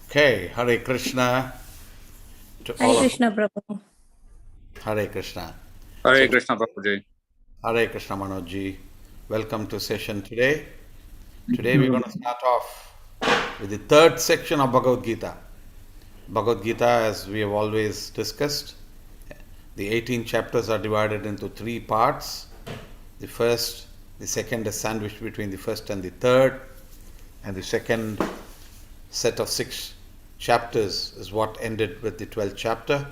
Okay, Hare Krishna to Hare all of Krishna Prabhu. Hare Krishna. So, Hare Krishna Prabhuji. Hare Krishna Manojji, welcome to session today. Today we're going to start off with the third section of Bhagavad Gita. Bhagavad Gita, as we have always discussed, the 18 chapters are divided into three parts. The first, the second is sandwiched between the first and the third, and the second set of 6 chapters is what ended with the 12th chapter.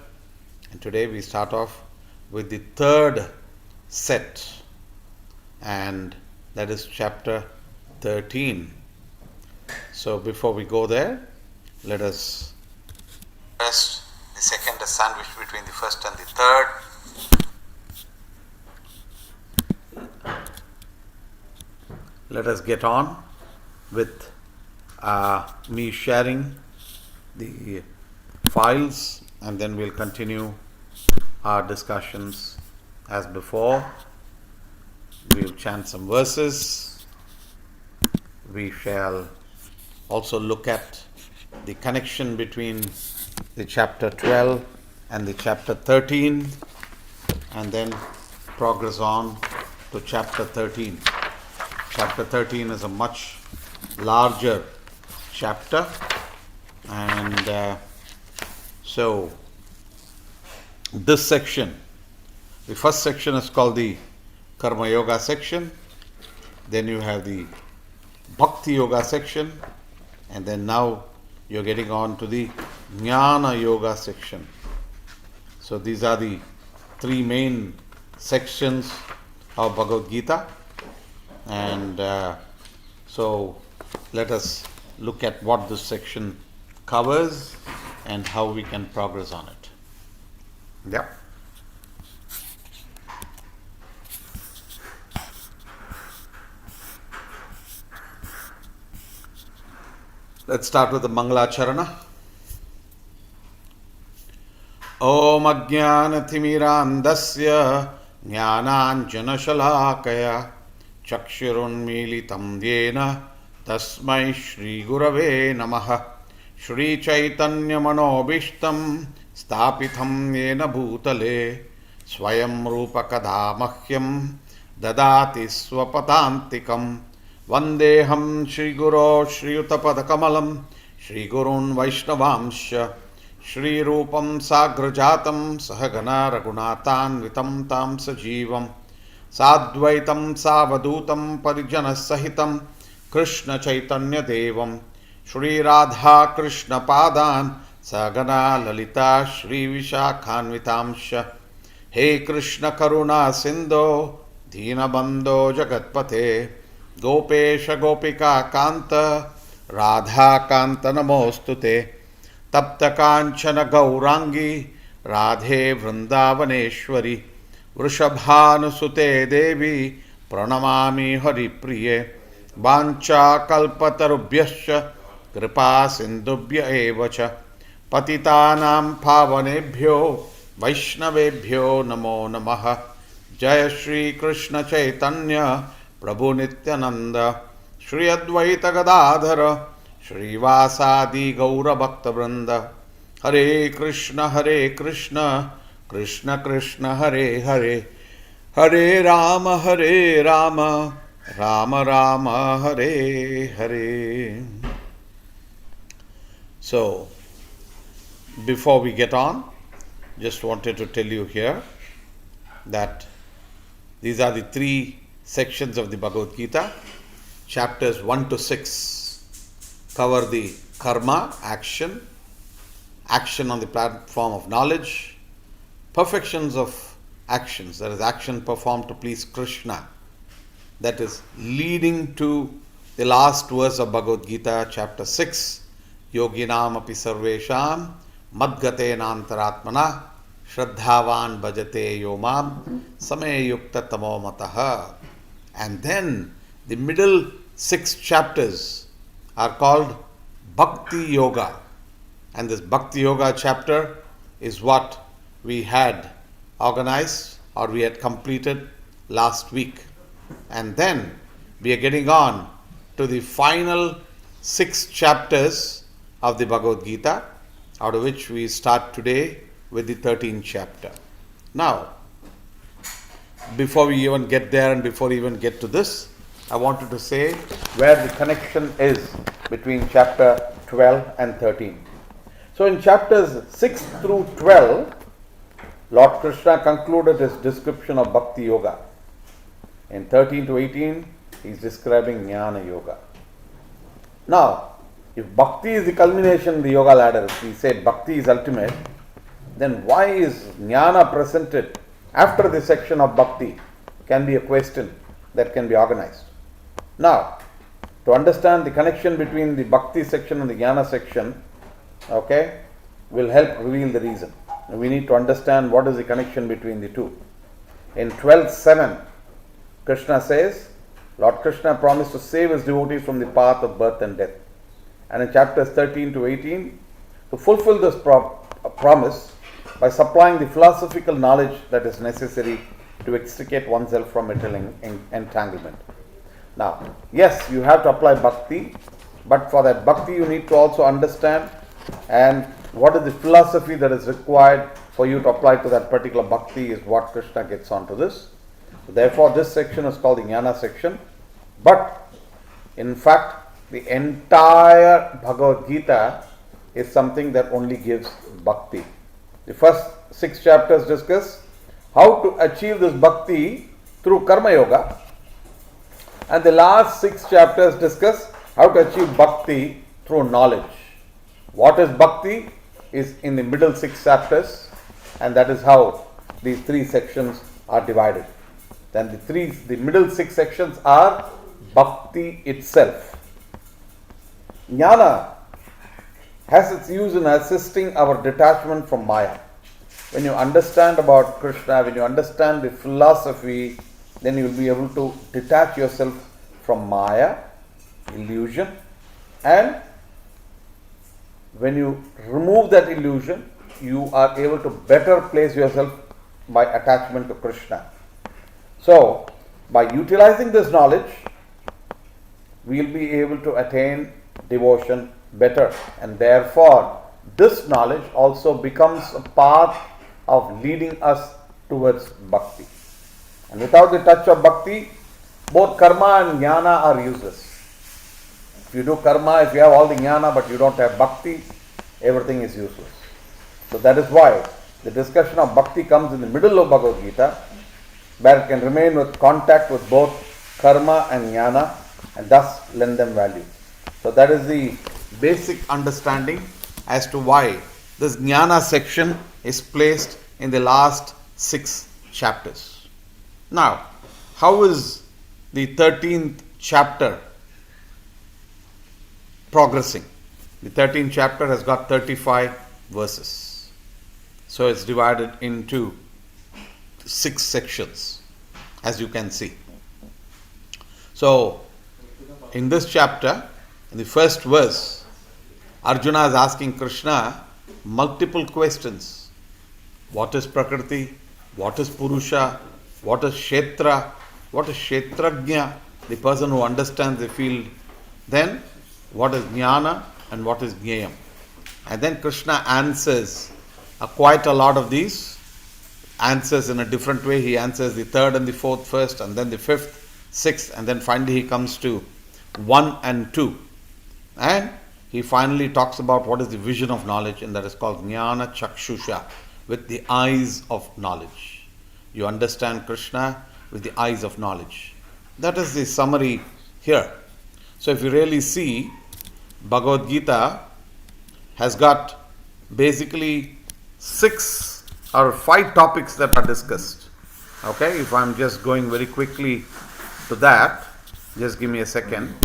And today we start off with the third set, and that is chapter 13. So before we go there, let us first, the second is sandwiched between the first and the third. Let us get on with me sharing the files, and then we'll continue our discussions as before. We'll chant some verses. We shall also look at the connection between the chapter 12 and the chapter 13, and then progress on to chapter 13. Chapter 13 is a much larger chapter, and so this section, the first section is called the Karma Yoga section, then you have the Bhakti Yoga section, and then now you're getting on to the Jnana Yoga section. So these are the three main sections of Bhagavad Gita, and so let us look at what this section covers and how we can progress on it. Yeah. Let's start with the Mangalacharana. Om Ajnanathimirantasya Jnananjanashalakaya Chakshurunmilitam Yena Tasmai Shri Gurave Namaha Shri Chaitanya Manobishtam Stapitham Yena Bhutale Swayam Rupa Kadamahyam Dadati Swapatantikam Vandeham Shri Guru Shri Utapadakamalam Shri Gurun Vaishnavamsha Shri Rupam Sagrajatam Sahagana Raghunathan Tam Sajivam Sadvaitam Savadutam Parijana Sahitam Krishna Chaitanya Devam Shri Radha Krishna Padan Sagana Lalita Shri Vishakhanvitamsha He Krishna Karuna Sindho Deenabandho Jagatpate Gopesha Gopika Kanta Radha Kanta Namostute Tapta Kanchana Gaurangi Radhe Vrindavaneshwari Vrishabhanusute Devi Pranamami Haripriye Vancha Kalpatarubhyascha Kripa Sindubhya Evacha Patitanam Pavanebhyo Vaishnavebhyo Namo Namaha Jaya Shri Krishna Chaitanya Prabhu Nityananda Shri Advaita Gadadhara Shri Vasadi Gaura Bhakta Vrinda Hare Krishna Krishna Krishna Hare Hare Hare Rama Rama Rama Hare Hare. So, before we get on, just wanted to tell you here that these are the three sections of the Bhagavad Gita. Chapters 1 to 6 cover the karma, action on the platform of knowledge, perfections of actions, that is, action performed to please Krishna, that is leading to the last verse of Bhagavad Gita, chapter 6, Yoginam api sarvesham madgate nantaratmana shraddhavan bhajate yomam same yukta tamo mataha. And then the middle 6 chapters are called Bhakti Yoga. And this Bhakti Yoga chapter is what we had organized or we had completed last week. And then we are getting on to the final 6 chapters of the Bhagavad Gita, out of which we start today with the 13th chapter. Now, before we even get there and before we even get to this, I wanted to say where the connection is between chapter 12 and 13. So in chapters 6 through 12, Lord Krishna concluded his description of Bhakti Yoga. In 13 to 18, he is describing Jnana Yoga. Now, if Bhakti is the culmination of the yoga ladder, if we say Bhakti is ultimate, then why is Jnana presented after the section of Bhakti? Can be a question that can be organized. Now, to understand the connection between the Bhakti section and the Jnana section, will help reveal the reason. We need to understand what is the connection between the two. In 12.7, Krishna says, Lord Krishna promised to save his devotees from the path of birth and death. And in chapters 13 to 18, to fulfill this promise by supplying the philosophical knowledge that is necessary to extricate oneself from entanglement. Now, yes, you have to apply bhakti, but for that bhakti you need to also understand and what is the philosophy that is required for you to apply to that particular bhakti is what Krishna gets onto this. So therefore, this section is called the Jnana section. But, in fact, the entire Bhagavad Gita is something that only gives bhakti. The first 6 chapters discuss how to achieve this bhakti through karma yoga, and the last 6 chapters discuss how to achieve bhakti through knowledge. What is bhakti is in the middle 6 chapters, and that is how these 3 sections are divided. Then the middle 6 sections are bhakti itself. Jnana has its use in assisting our detachment from Maya. When you understand about Krishna, when you understand the philosophy, then you will be able to detach yourself from Maya, illusion, and when you remove that illusion, you are able to better place yourself by attachment to Krishna. So, by utilizing this knowledge, we will be able to attain devotion better, and therefore this knowledge also becomes a path of leading us towards bhakti. And without the touch of bhakti, both karma and jnana are useless. If you do karma, if you have all the jnana but you don't have bhakti, everything is useless. So that is why the discussion of bhakti comes in the middle of Bhagavad Gita, where it can remain with contact with both karma and jnana and thus lend them value. So that is the basic understanding as to why this jnana section is placed in the last 6 chapters. Now, how is the 13th chapter progressing? The 13th chapter has got 35 verses. So it's divided into 6 sections, as you can see. So, in this chapter, in the first verse, Arjuna is asking Krishna multiple questions. What is Prakriti? What is Purusha? What is Kshetra? What is Kshetrajna? The person who understands the field. Then, what is Jnana and what is Jnayam? And then Krishna answers quite a lot of these. Answers in a different way. He answers the 3rd and the 4th first, and then the 5th, 6th, and then finally he comes to 1 and 2. And he finally talks about what is the vision of knowledge, and that is called Jnana Chakshusha, with the eyes of knowledge. You understand Krishna with the eyes of knowledge. That is the summary here. So if you really see, Bhagavad Gita has got basically 6 or 5 topics that are discussed. Okay, if I'm just going very quickly to that, just give me a second.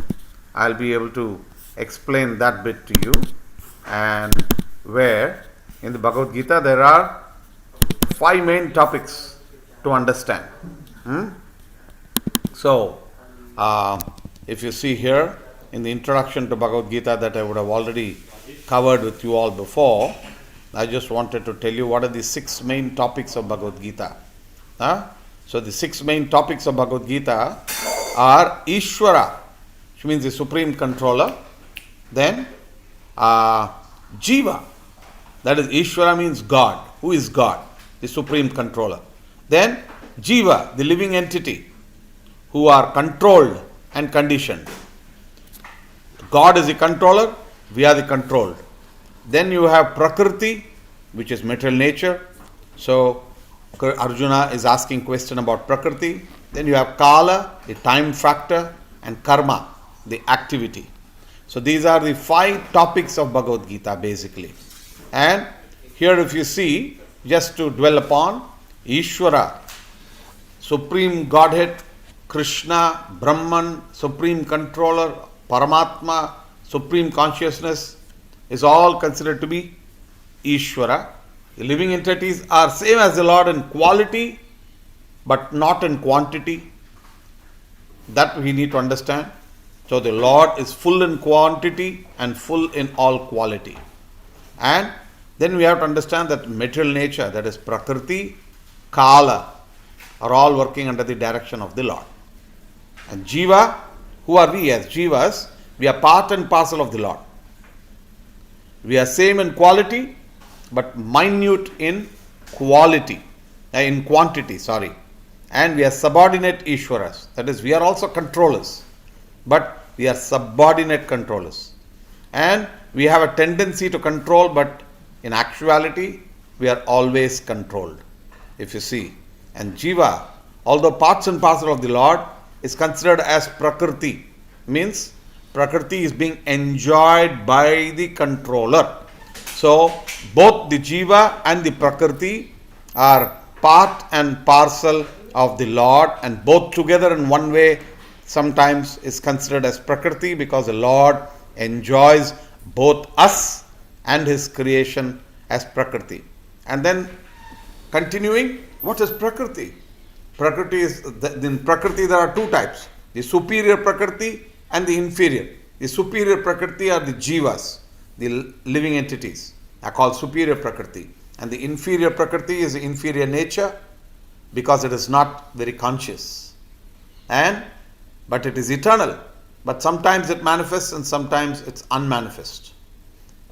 I'll be able to explain that bit to you. And where in the Bhagavad Gita there are 5 main topics to understand. So, if you see here in the introduction to Bhagavad Gita that I would have already covered with you all before, I just wanted to tell you what are the 6 main topics of Bhagavad Gita. So the 6 main topics of Bhagavad Gita are Ishvara, which means the supreme controller, then Jiva. That is, Ishvara means God. Who is God? The supreme controller. Then Jiva, the living entity, who are controlled and conditioned. God is the controller, we are the controlled. Then you have Prakriti, which is material nature. So Arjuna is asking question about Prakriti. Then you have Kala, the time factor, and Karma, the activity. So these are the 5 topics of Bhagavad Gita basically. And here if you see, just to dwell upon, Ishvara, Supreme Godhead, Krishna, Brahman, Supreme Controller, Paramatma, Supreme Consciousness is all considered to be Ishvara. The living entities are same as the Lord in quality, but not in quantity. That we need to understand. So the Lord is full in quantity and full in all quality. And then we have to understand that material nature, that is Prakriti, Kala, are all working under the direction of the Lord. And Jiva, who are we as Jivas? We are part and parcel of the Lord. We are same in quality, but minute in quality, in quantity, sorry. And we are subordinate Ishwaras. That is, we are also controllers, but we are subordinate controllers. And we have a tendency to control, but in actuality, we are always controlled, if you see. And Jiva, although parts and parcel of the Lord, is considered as Prakriti. Means Prakriti is being enjoyed by the controller. So both the Jiva and the Prakriti are part and parcel of the Lord, and both together in one way sometimes is considered as Prakriti, because the Lord enjoys both us and his creation as Prakriti. And then continuing, what is Prakriti? Prakriti is, in Prakriti there are 2 types, the superior Prakriti and the inferior. The superior Prakriti are the Jivas, the living entities are called superior Prakriti. And the inferior Prakriti is the inferior nature, because it is not very conscious. But it is eternal. But sometimes it manifests and sometimes it's unmanifest.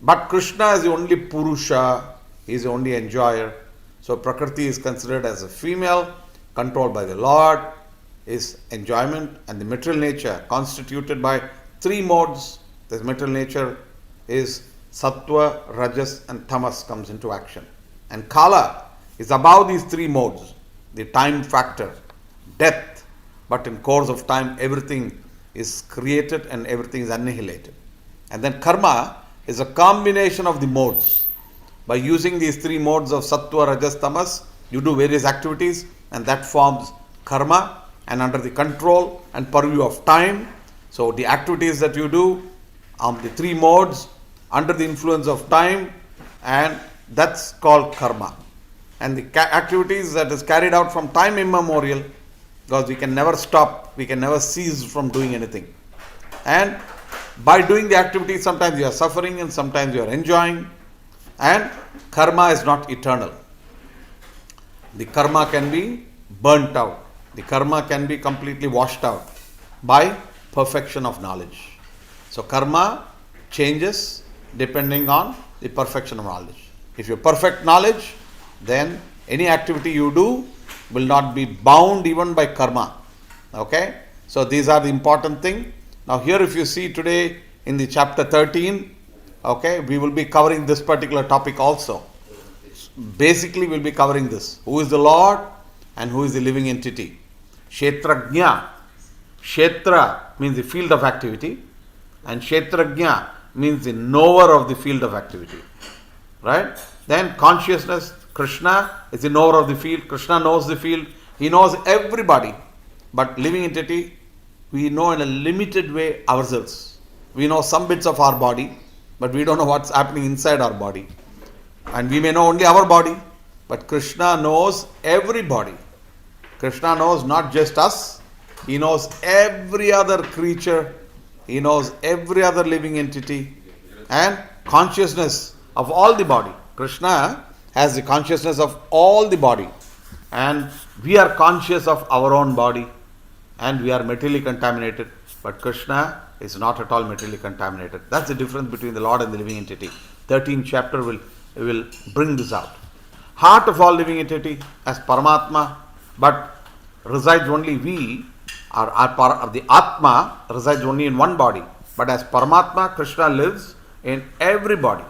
But Krishna is the only Purusha, he is the only enjoyer. So Prakriti is considered as a female, controlled by the Lord, is enjoyment, and the material nature constituted by 3 modes. This material nature is Sattva, Rajas and Tamas comes into action. And Kala is above these 3 modes, the time factor, death, but in course of time everything is created and everything is annihilated. And then Karma is a combination of the modes. By using these 3 modes of Sattva, Rajas, Tamas, you do various activities, and that forms Karma, and under the control and purview of time. So the activities that you do on the 3 modes under the influence of time, and that's called Karma. And the activities that is carried out from time immemorial, because we can never stop, we can never cease from doing anything. And by doing the activities, sometimes you are suffering and sometimes you are enjoying. And karma is not eternal. The karma can be burnt out. The karma can be completely washed out by perfection of knowledge. So karma changes depending on the perfection of knowledge. If you perfect knowledge, then any activity you do will not be bound even by karma. Okay? So these are the important thing. Now here if you see today in the chapter 13, okay, we will be covering this particular topic also. Basically we'll be covering this. Who is the Lord and who is the living entity? Kshetrajna. Kshetra means the field of activity, and Kshetrajna means the knower of the field of activity. Right? Then consciousness, Krishna is the knower of the field. Krishna knows the field. He knows everybody. But living entity, we know in a limited way ourselves. We know some bits of our body, but we don't know what's happening inside our body. And we may know only our body, but Krishna knows everybody. Krishna knows not just us, he knows every other creature, he knows every other living entity, and consciousness of all the body. Krishna has the consciousness of all the body, and we are conscious of our own body, and we are materially contaminated. But Krishna is not at all materially contaminated. That's the difference between the Lord and the living entity. 13th chapter will bring this out. Heart of all living entity as Paramatma, but resides only we, or the Atma resides only in one body. But as Paramatma, Krishna lives in every body.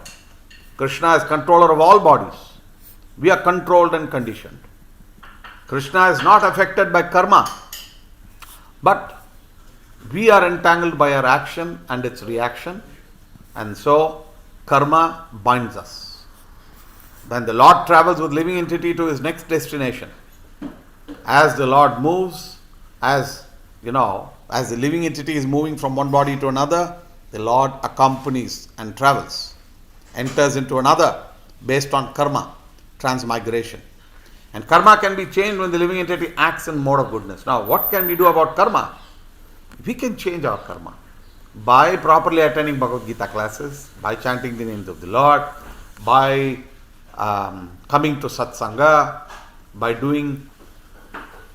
Krishna is controller of all bodies. We are controlled and conditioned. Krishna is not affected by karma, but we are entangled by our action and its reaction, and so karma binds us. When the Lord travels with living entity to his next destination, as the Lord moves, as the living entity is moving from one body to another, the Lord accompanies and travels, enters into another based on karma, transmigration. And karma can be changed when the living entity acts in mode of goodness. Now, what can we do about karma? We can change our karma by properly attending Bhagavad Gita classes, by chanting the names of the Lord, by coming to satsanga, by doing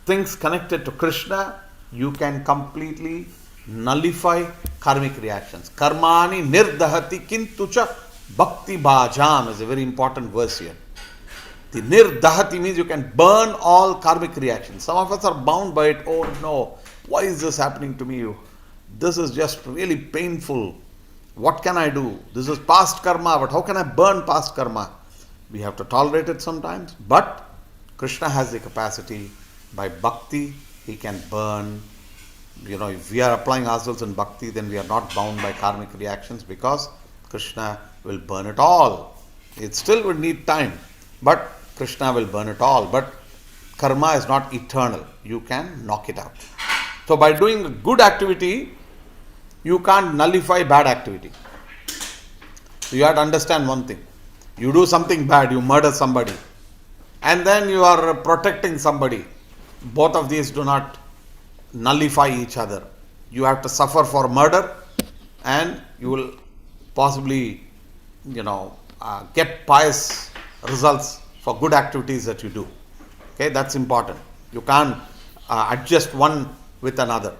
things connected to Krishna. You can completely nullify karmic reactions. Karmani nirdahati kintucha bhakti bhajam is a very important verse here. The nirdahati means you can burn all karmic reactions. Some of us are bound by it. Oh no, why is this happening to me? This is just really painful. What can I do? This is past karma, but how can I burn past karma? We have to tolerate it sometimes, but Krishna has the capacity. By bhakti, he can burn. If we are applying ourselves in bhakti, then we are not bound by karmic reactions because Krishna will burn it all. It still will need time, but Krishna will burn it all. But karma is not eternal. You can knock it out. So by doing a good activity, you can't nullify bad activity. So you have to understand one thing. You do something bad, you murder somebody, and then you are protecting somebody. Both of these do not nullify each other. You have to suffer for murder, and you will possibly, get pious results for good activities that you do. Okay, that's important. You can't adjust one with another.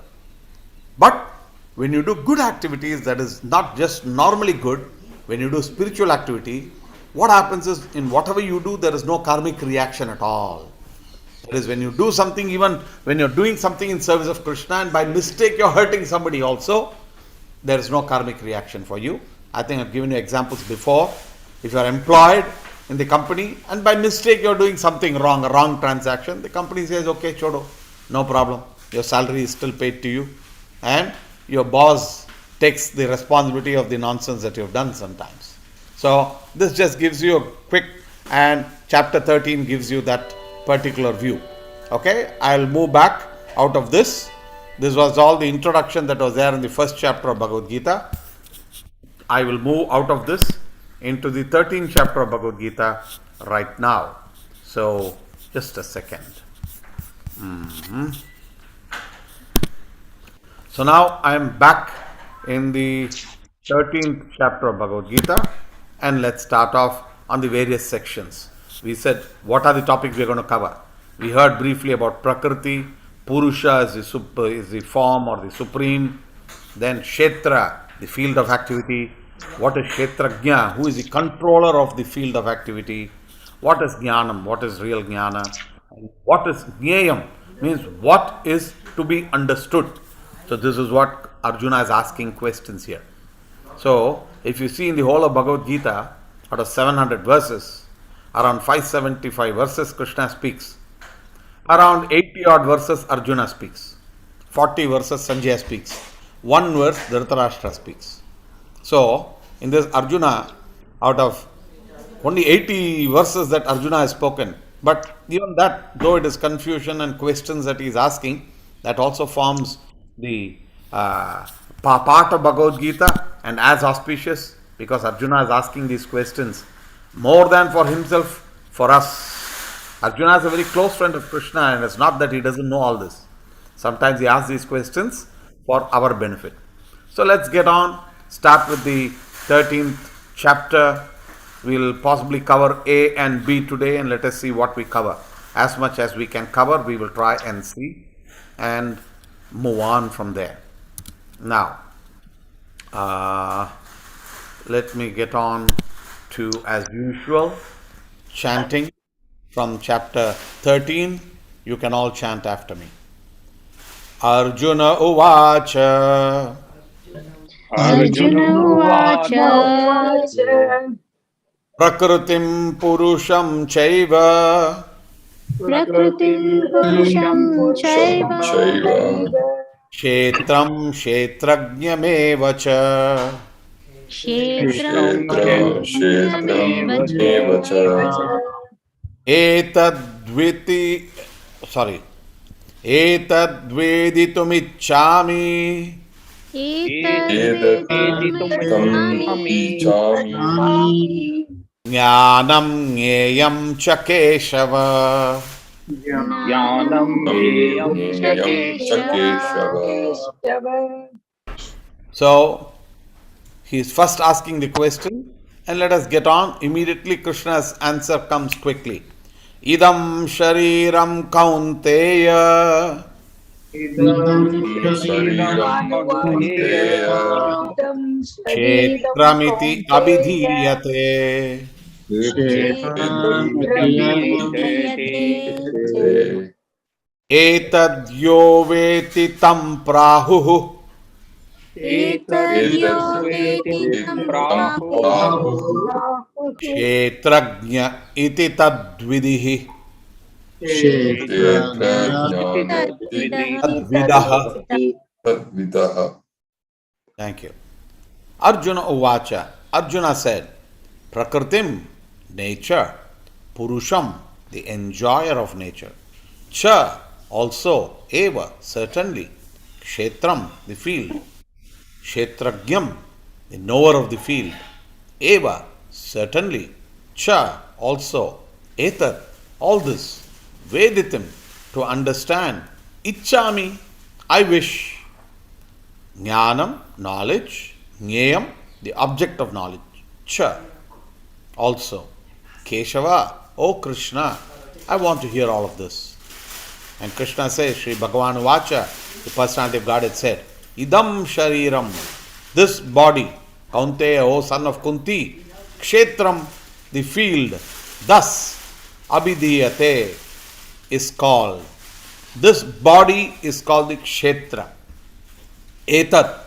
But when you do good activities, that is not just normally good, when you do spiritual activity, what happens is in whatever you do, there is no karmic reaction at all. That is, when you do something, even when you're doing something in service of Krishna and by mistake you're hurting somebody also, there is no karmic reaction for you. I think I've given you examples before. If you are employed in the company and by mistake you're doing something wrong, a wrong transaction, the company says, okay, chodo, no problem. Your salary is still paid to you, and your boss takes the responsibility of the nonsense that you've done sometimes. So this just gives you a quick, and chapter 13 gives you that particular view. Okay, I'll move back out of this. This was all the introduction that was there in the first chapter of Bhagavad Gita. I will move out of this into the 13th chapter of Bhagavad Gita right now. So just a second. So now I am back in the 13th chapter of Bhagavad Gita, and let's start off on the various sections. We said, what are the topics we are going to cover? We heard briefly about Prakriti. Purusha is the form or the supreme. Then Kshetra, the field of activity. What is Kshetrajna? Who is the controller of the field of activity? What is Jnanam? What is real Jnana? What is Jneyam? Means what is to be understood. So this is what Arjuna is asking questions here. So if you see in the whole of Bhagavad Gita, out of 700 verses, around 575 verses Krishna speaks. Around 80 odd verses Arjuna speaks. 40 verses Sanjaya speaks. 1 verse Dhritarashtra speaks. So in this Arjuna, out of only 80 verses that Arjuna has spoken, but even that, though it is confusion and questions that he is asking, that also forms the part of Bhagavad Gita and as auspicious, because Arjuna is asking these questions more than for himself, for us. Arjuna is a very close friend of Krishna, and it's not that he doesn't know all this. Sometimes he asks these questions for our benefit. So let's get on, start with the 13th chapter. We'll possibly cover A and B today, and let us see what we cover. As much as we can cover, we will try and see and move on from there. Now, let me get on to, as usual, chanting from chapter 13. You can all chant after me. Arjuna Uvacha Arjuna Uvacha Prakritim Purusham Chaiva Prakritim Purusham Chaiva Kshetram Kshetrajñameva cha Kshetram Kshetram Kshetrajñamevacha Etadviti sorry Etadveditumicchami Etadveditumiccami Jnanam Jneyam cha Keshava. Jnanam Jneyam cha Keshava. So he is first asking the question, and let us get on. Immediately Krishna's answer comes quickly. Idam shariram kaunteya Idam Shariram Kaunteya kshetramiti abhidhiyate. Kshetramiti Etad yo veti tam prahuh Etadyo Veditam Prahu kshetrajña iti tadvidihi. Tadvidaha. Thank you. Arjuna Uvacha. Arjuna said, Prakritim, nature, Purusham, the enjoyer of nature, Cha, also, Eva, certainly, Kshetram, the field, Kshetrajnam, the knower of the field, Eva, certainly, Cha, also, Etat, all this, Veditim, to understand, Ichchami, I wish, Jnanam, knowledge, Jneyam, the object of knowledge, Cha, also, Keshava, O Krishna, I want to hear all of this. And Krishna says, Sri Bhagavan Vacha, the personality of God had said, Idam Shariram, this body, Kaunteya, O son of Kunti, Kshetram, the field, thus, Abhidhiyate, is called. This body is called the Kshetra. Etat,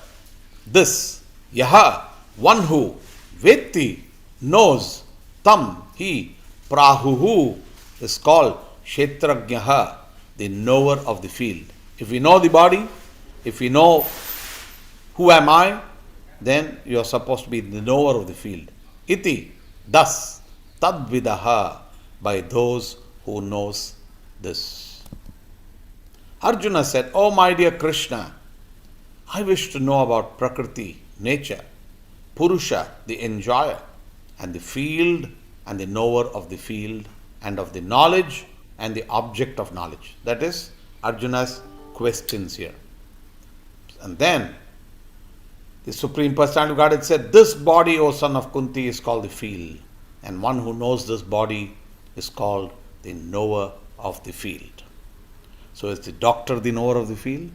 this, Yaha, one who, Vetti, knows, Tam, he, Prahuhu, is called Kshetrajnaha, the knower of the field. If we know the body, if we know who am I, then you are supposed to be the knower of the field. Iti, thus, tadvidaha, by those who knows this. Arjuna said, Oh my dear Krishna, I wish to know about Prakriti, nature, Purusha, the enjoyer, and the field, and the knower of the field, and of the knowledge, and the object of knowledge. That is Arjuna's questions here. And then the Supreme Personality of Godhead said, This body, O son of Kunti, is called the field, and one who knows this body is called the knower of the field. So is the doctor the knower of the field?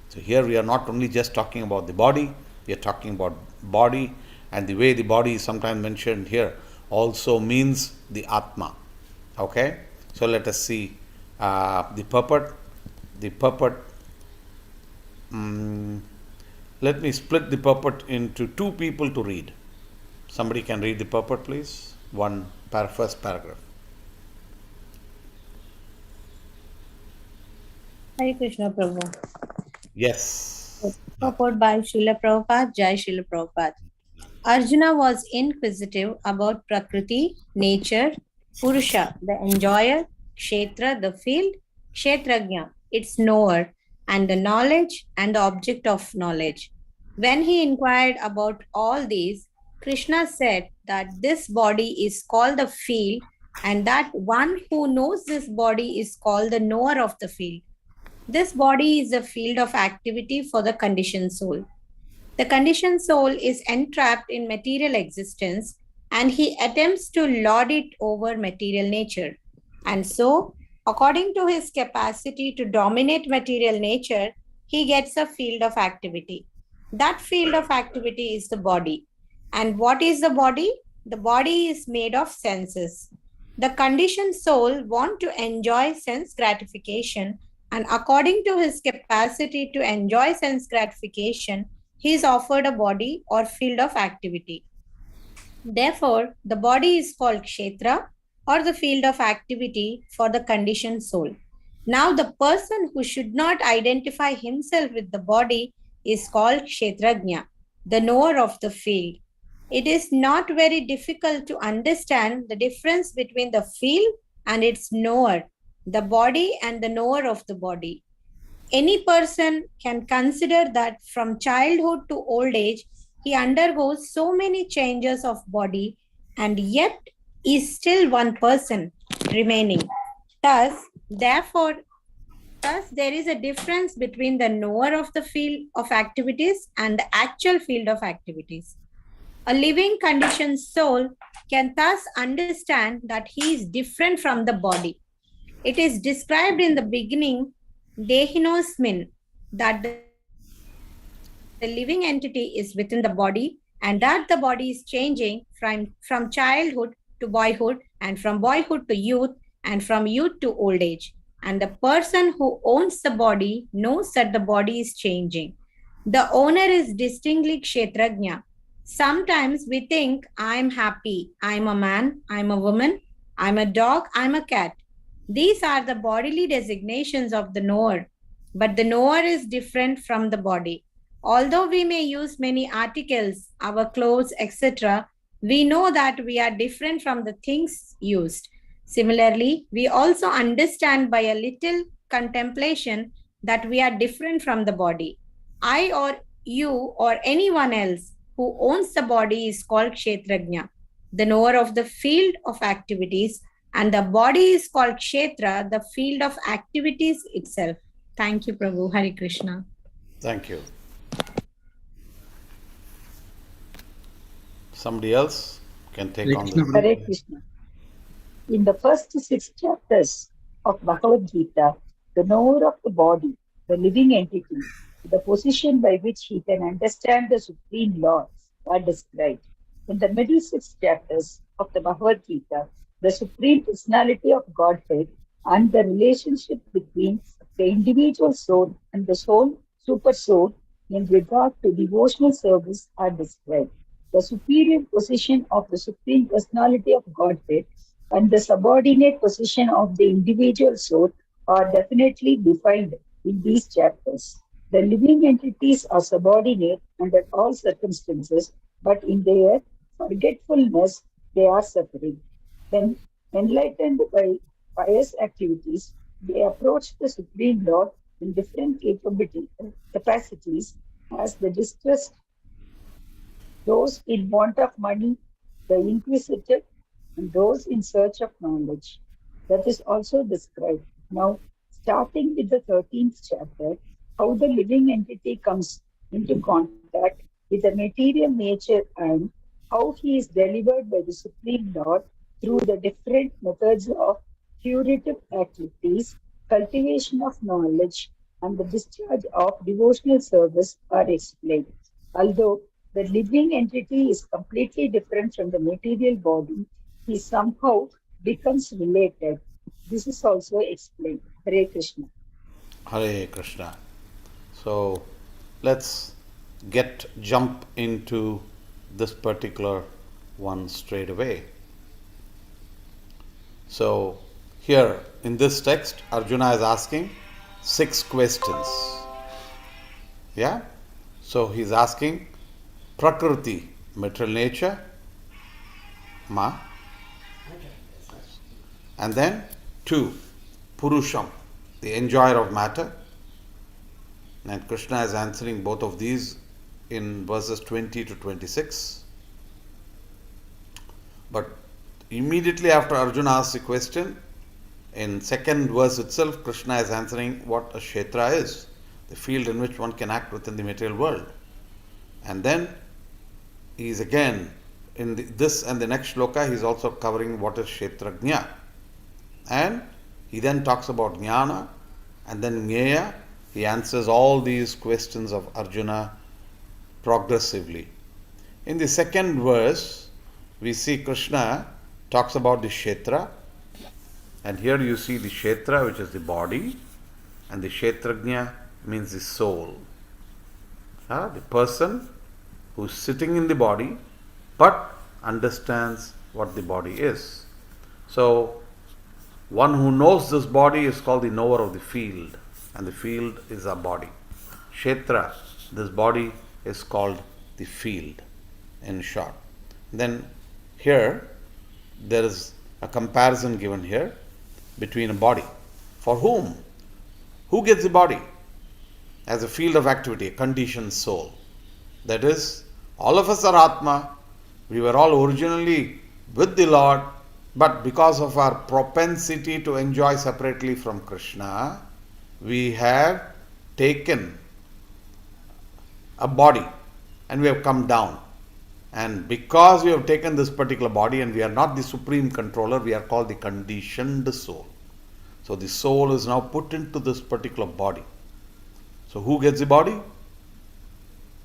So here we are not only just talking about the body, we are talking about body, and the way the body is sometimes mentioned here also means the Atma. Okay? So let us see the puppet. The puppet, let me split the puppet into two people to read. Somebody can read the puppet, please. First paragraph. Hare Krishna Prabhu. Yes. Purport by Srila Prabhupada, Jai Srila Prabhupada. Arjuna was inquisitive about Prakriti, nature, Purusha, the enjoyer, Kshetra, the field, Kshetrajna, its knower, and the knowledge and the object of knowledge. When he inquired about all these, Krishna said that this body is called the field, and that one who knows this body is called the knower of the field. This body is a field of activity for the conditioned soul. The conditioned soul is entrapped in material existence, and he attempts to lord it over material nature. And so, according to his capacity to dominate material nature, he gets a field of activity. That field of activity is the body. And what is the body? The body is made of senses. The conditioned soul wants to enjoy sense gratification, and according to his capacity to enjoy sense gratification, he is offered a body or field of activity. Therefore, the body is called kshetra or the field of activity for the conditioned soul. Now, the person who should not identify himself with the body is called kshetrajna, the knower of the field. It is not very difficult to understand the difference between the field and its knower, the body and the knower of the body. Any person can consider that from childhood to old age, he undergoes so many changes of body and yet is still one person remaining. Thus, there is a difference between the knower of the field of activities and the actual field of activities. A living conditioned soul can thus understand that he is different from the body. It is described in the beginning, Dehinosmin, that the living entity is within the body and that the body is changing from childhood to boyhood and from boyhood to youth and from youth to old age. And the person who owns the body knows that the body is changing. The owner is distinctly kshetrajna. Sometimes we think, I'm happy, I'm a man, I'm a woman, I'm a dog, I'm a cat. These are the bodily designations of the knower, but the knower is different from the body. Although we may use many articles, our clothes, etc., we know that we are different from the things used. Similarly, we also understand by a little contemplation that we are different from the body. I or you or anyone else who owns the body is called kshetrajna, the knower of the field of activities, and the body is called kshetra, the field of activities itself. Thank you, Prabhu. Hare Krishna. Thank you. Somebody else can take on this. Hare Krishna. In the first 6 chapters of Bhagavad Gita, the knower of the body, the living entity, the position by which he can understand the Supreme Lord are described. In the middle 6 chapters of the Bhagavad Gita, the Supreme Personality of Godhead and the relationship between the individual soul and the soul, super soul, in regard to devotional service are described. The superior position of the Supreme Personality of Godhead and the subordinate position of the individual soul are definitely defined in these chapters. The living entities are subordinate under all circumstances, but in their forgetfulness, they are suffering. Then, enlightened by pious activities, they approach the Supreme Lord in different capacities as the distressed, those in want of money, the inquisitive, and those in search of knowledge. That is also described. Now, starting with the 13th chapter, how the living entity comes into contact with the material nature and how he is delivered by the Supreme Lord through the different methods of curative activities, cultivation of knowledge, and the discharge of devotional service are explained. Although the living entity is completely different from the material body, he somehow becomes related. This is also explained. Hare Krishna. Hare Krishna. So let's jump into this particular one straight away. So here in this text, Arjuna is asking 6 questions. Yeah? So he's asking Prakriti, material nature, Ma. And then 2, Purusham, the enjoyer of matter. And Krishna is answering both of these in verses 20 to 26. But immediately after Arjuna asks the question, in second verse itself, Krishna is answering what a kshetra is, the field in which one can act within the material world. And then he is again, in this and the next shloka, he is also covering what is kshetrajna. And he then talks about jnana, and then jnaya. he answers all these questions of Arjuna progressively. In the second verse, we see Krishna talks about the Kshetra, and here you see the Kshetra, which is the body, and the Kshetrajna means the soul. The person who is sitting in the body but understands what the body is. So, one who knows this body is called the knower of the field, and the field is our body. Kshetra, this body, is called the field, in short. Then here, there is a comparison given here between a body. For whom? Who gets the body? As a field of activity, a conditioned soul. That is, all of us are Atma. We were all originally with the Lord, but because of our propensity to enjoy separately from Krishna, we have taken a body and we have come down. And because we have taken this particular body and we are not the supreme controller, we are called the conditioned soul. So the soul is now put into this particular body. So who gets the body?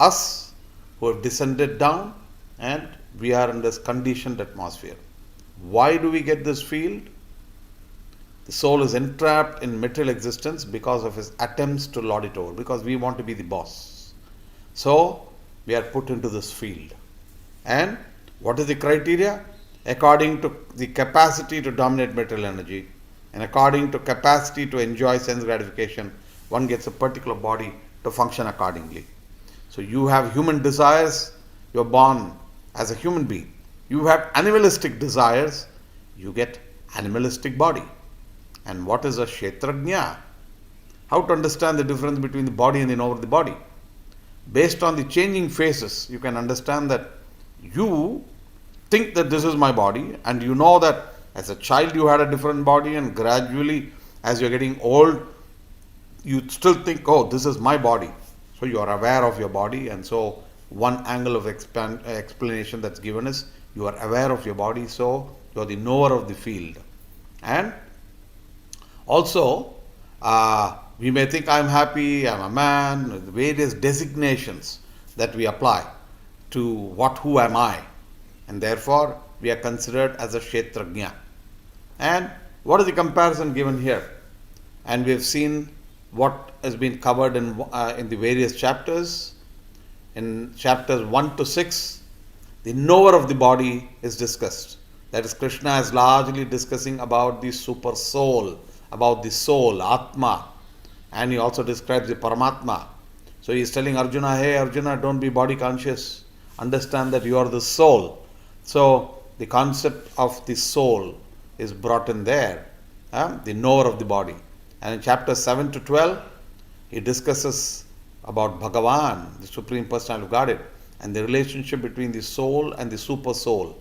Us, who have descended down, and we are in this conditioned atmosphere. Why do we get this field? The soul is entrapped in material existence because of his attempts to lord it over, because we want to be the boss. So we are put into this field. And what is the criteria? According to the capacity to dominate material energy and according to capacity to enjoy sense gratification, one gets a particular body to function accordingly. So you have human desires, you are born as a human being. You have animalistic desires, you get animalistic body. And what is a Kshetrajna? How to understand the difference between the body and the knower of the body? Based on the changing phases, you can understand that you think that this is my body, and you know that as a child you had a different body, and gradually as you're getting old, you still think, oh, this is my body. So you are aware of your body, and so one angle of explanation that's given is you are aware of your body, so you are the knower of the field. And also, we may think I'm happy, I'm a man, the various designations that we apply to who am I, and therefore we are considered as a Kshetrajna. And what is the comparison given here? And we have seen what has been covered in the various chapters. In chapters 1 to 6, the knower of the body is discussed. That is, Krishna is largely discussing about the super soul, about the soul, Atma, and he also describes the Paramatma. So he is telling Arjuna, hey Arjuna, don't be body conscious. Understand that you are the soul. So the concept of the soul is brought in there, the knower of the body. And in chapters 7 to 12, he discusses about Bhagavan, the Supreme Personality of Godhead, and the relationship between the soul and the super soul.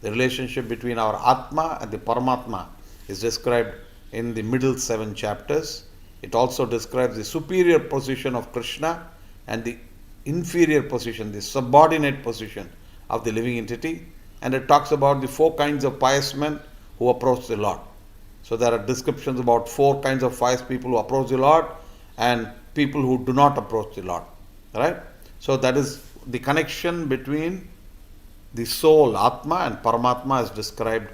The relationship between our Atma and the Paramatma is described in the middle 7 chapters. It also describes the superior position of Krishna and the inferior position, the subordinate position of the living entity. And it talks about the 4 kinds of pious men who approach the Lord. So there are descriptions about 4 kinds of pious people who approach the Lord and people who do not approach the Lord. Right? So that is the connection between the soul, Atma, and Paramatma is described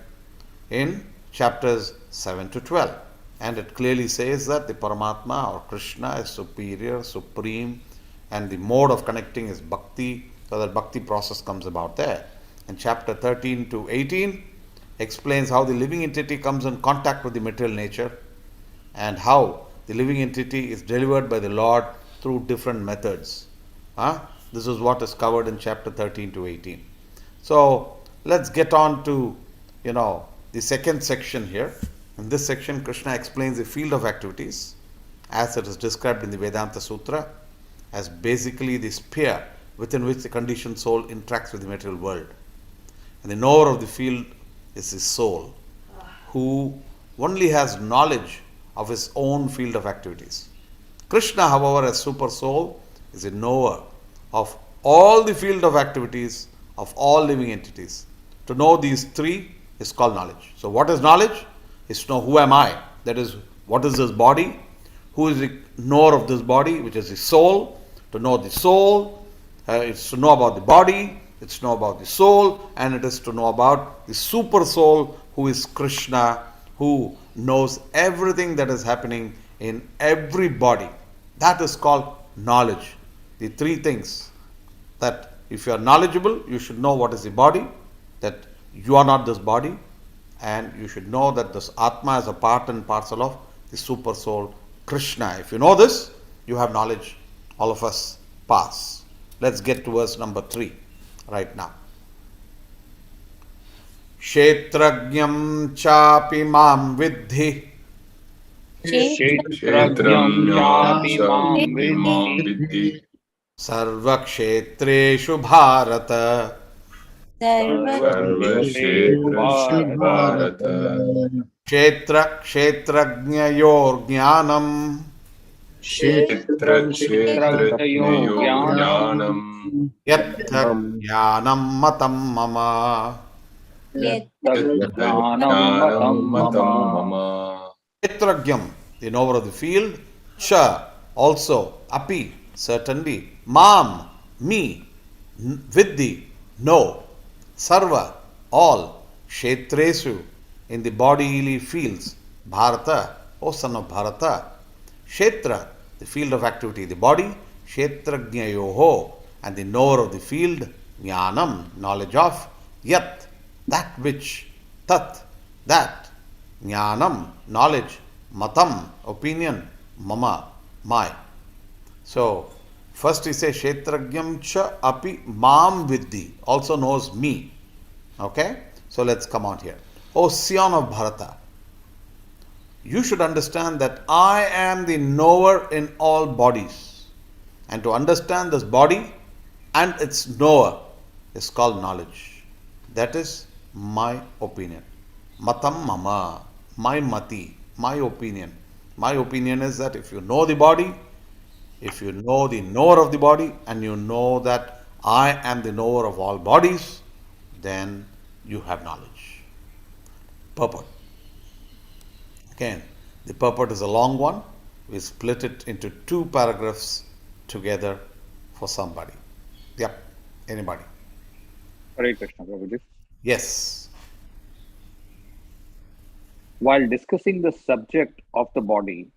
in chapters 7 to 12. And it clearly says that the Paramatma or Krishna is superior, supreme, and the mode of connecting is bhakti, so that bhakti process comes about there. And chapter 13 to 18 explains how the living entity comes in contact with the material nature and how the living entity is delivered by the Lord through different methods. This is what is covered in chapter 13 to 18. So let's get on to, the second section here. In this section, Krishna explains the field of activities as it is described in the Vedanta Sutra as basically the sphere within which the conditioned soul interacts with the material world. And the knower of the field is the soul, who only has knowledge of his own field of activities. Krishna, however, as super soul, is a knower of all the field of activities of all living entities. To know these 3 is called knowledge. So what is knowledge? Is to know who am I, that is, what is this body, who is the knower of this body, which is the soul. To know the soul, it's to know about the body, it's to know about the soul, and it is to know about the super soul, who is Krishna, who knows everything that is happening in every body. That is called knowledge. The three things, that if you are knowledgeable, you should know what is the body, that you are not this body, and you should know that this Atma is a part and parcel of the super soul, Krishna. If you know this, you have knowledge. All of us pass. Let's get to verse number 3 right now. Kshetrajnam chapi mam vidhi Kshetrajnam chapi mam Imam vidhi Vidhi sarvakshetreshu bharata. sarvakshitreshu Sarvashetreshu bharata Bharata Kshetrajnayor jnanam Kshetra kshetrajo Kshetrajnayo jnanam Jnanam yattha jnanam matam mama. jnanam matam Matam mama Mama Kshetragyam, the knower of the field, cha, also, api, certainly, mam, me, vidhi, no, sarva, all, kshetresu, in the bodily fields, bharata, O son of Bharata, kshetra, the field of activity, the body, kshetrajnayoho, and the knower of the field, jnanam, knowledge of, yat, that which, tat, that, jnanam, knowledge, matam, opinion, mama, my. So, first he says, Kshetrajnam cha api mam vidhi, also knows me. Okay? So let's come on here. O Sion of Bharata, you should understand that I am the knower in all bodies. And to understand this body and its knower is called knowledge. That is my opinion. Matam mama, my mati, my opinion. My opinion is that if you know the body, if you know the knower of the body, and you know that I am the knower of all bodies, then you have knowledge. Purport. Again, the purport is a long one. We split it into 2 paragraphs together for somebody. Yep. Anybody? Hare Krishna Prabhuji. Yes. While discussing the subject of the body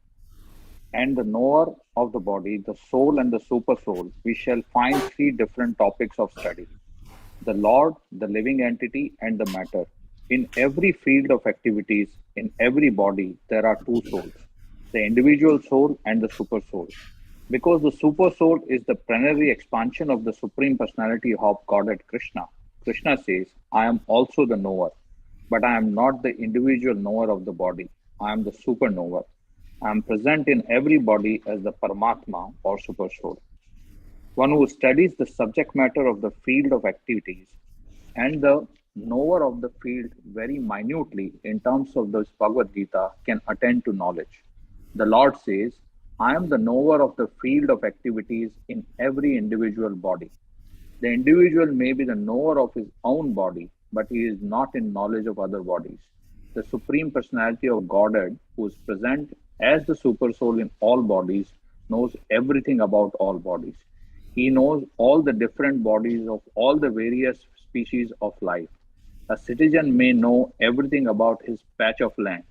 and the knower of the body, the soul and the super soul, we shall find 3 different topics of study: the Lord, the living entity, and the matter. In every field of activities, in every body, there are 2 souls, the individual soul and the super soul. Because the super soul is the plenary expansion of the Supreme Personality of Godhead Krishna. Krishna says, I am also the knower, but I am not the individual knower of the body. I am the super knower. I am present in every body as the Paramatma or super soul. One who studies the subject matter of the field of activities and the knower of the field very minutely in terms of this Bhagavad Gita can attain to knowledge. The Lord says, I am the knower of the field of activities in every individual body. The individual may be the knower of his own body, but he is not in knowledge of other bodies. The Supreme Personality of Godhead, who is present as the Super Soul in all bodies, knows everything about all bodies. He knows all the different bodies of all the various species of life. A citizen may know everything about his patch of land,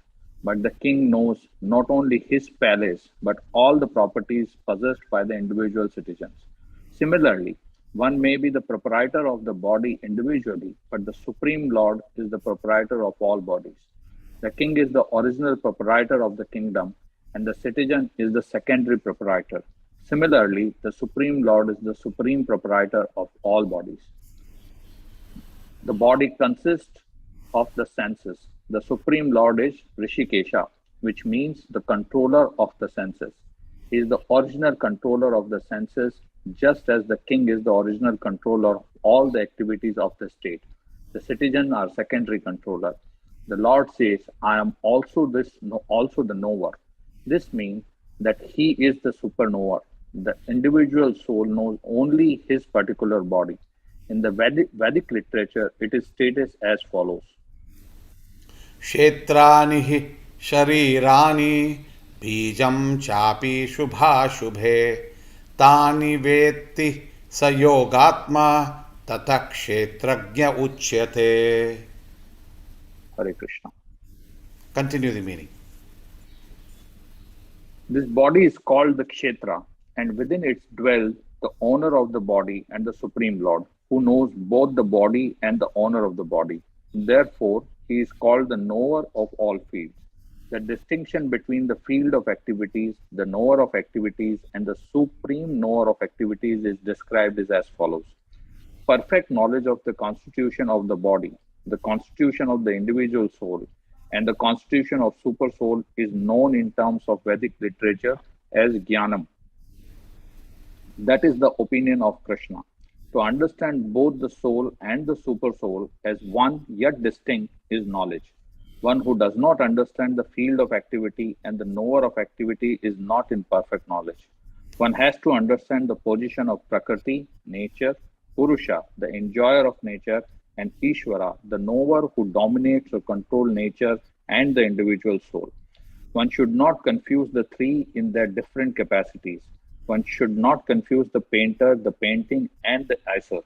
but the king knows not only his palace, but all the properties possessed by the individual citizens. Similarly, one may be the proprietor of the body individually, but the Supreme Lord is the proprietor of all bodies. The king is the original proprietor of the kingdom, and the citizen is the secondary proprietor. Similarly, the Supreme Lord is the supreme proprietor of all bodies. The body consists of the senses. The Supreme Lord is Rishikesha, which means the controller of the senses. He is the original controller of the senses, just as the king is the original controller of all the activities of the state. The citizen are secondary controller. The Lord says, I am also the knower. This means that he is the super knower. The individual soul knows only his particular body. In the Vedic literature, it is stated as follows. Kshetrani hi sharirani बीजं चापि शुभाशुभे तानि वेत्ति स योगात्मा ततः क्षेत्रज्ञ उच्यते. Hare Krishna. Continue the meaning. This body is called the Kshetra, and within it dwells the owner of the body and the Supreme Lord, who knows both the body and the owner of the body. Therefore, he is called the knower of all fields. The distinction between the field of activities, the knower of activities, and the supreme knower of activities is described as follows. Perfect knowledge of the constitution of the body, the constitution of the individual soul, and the constitution of super soul is known in terms of Vedic literature as Jnanam. That is the opinion of Krishna. To understand both the soul and the super soul as one yet distinct is knowledge. One who does not understand the field of activity and the knower of activity is not in perfect knowledge. One has to understand the position of Prakriti, nature, Purusha, the enjoyer of nature, and Ishvara, the knower who dominates or controls nature and the individual soul. One should not confuse the three in their different capacities. One should not confuse the painter, the painting, and the icer.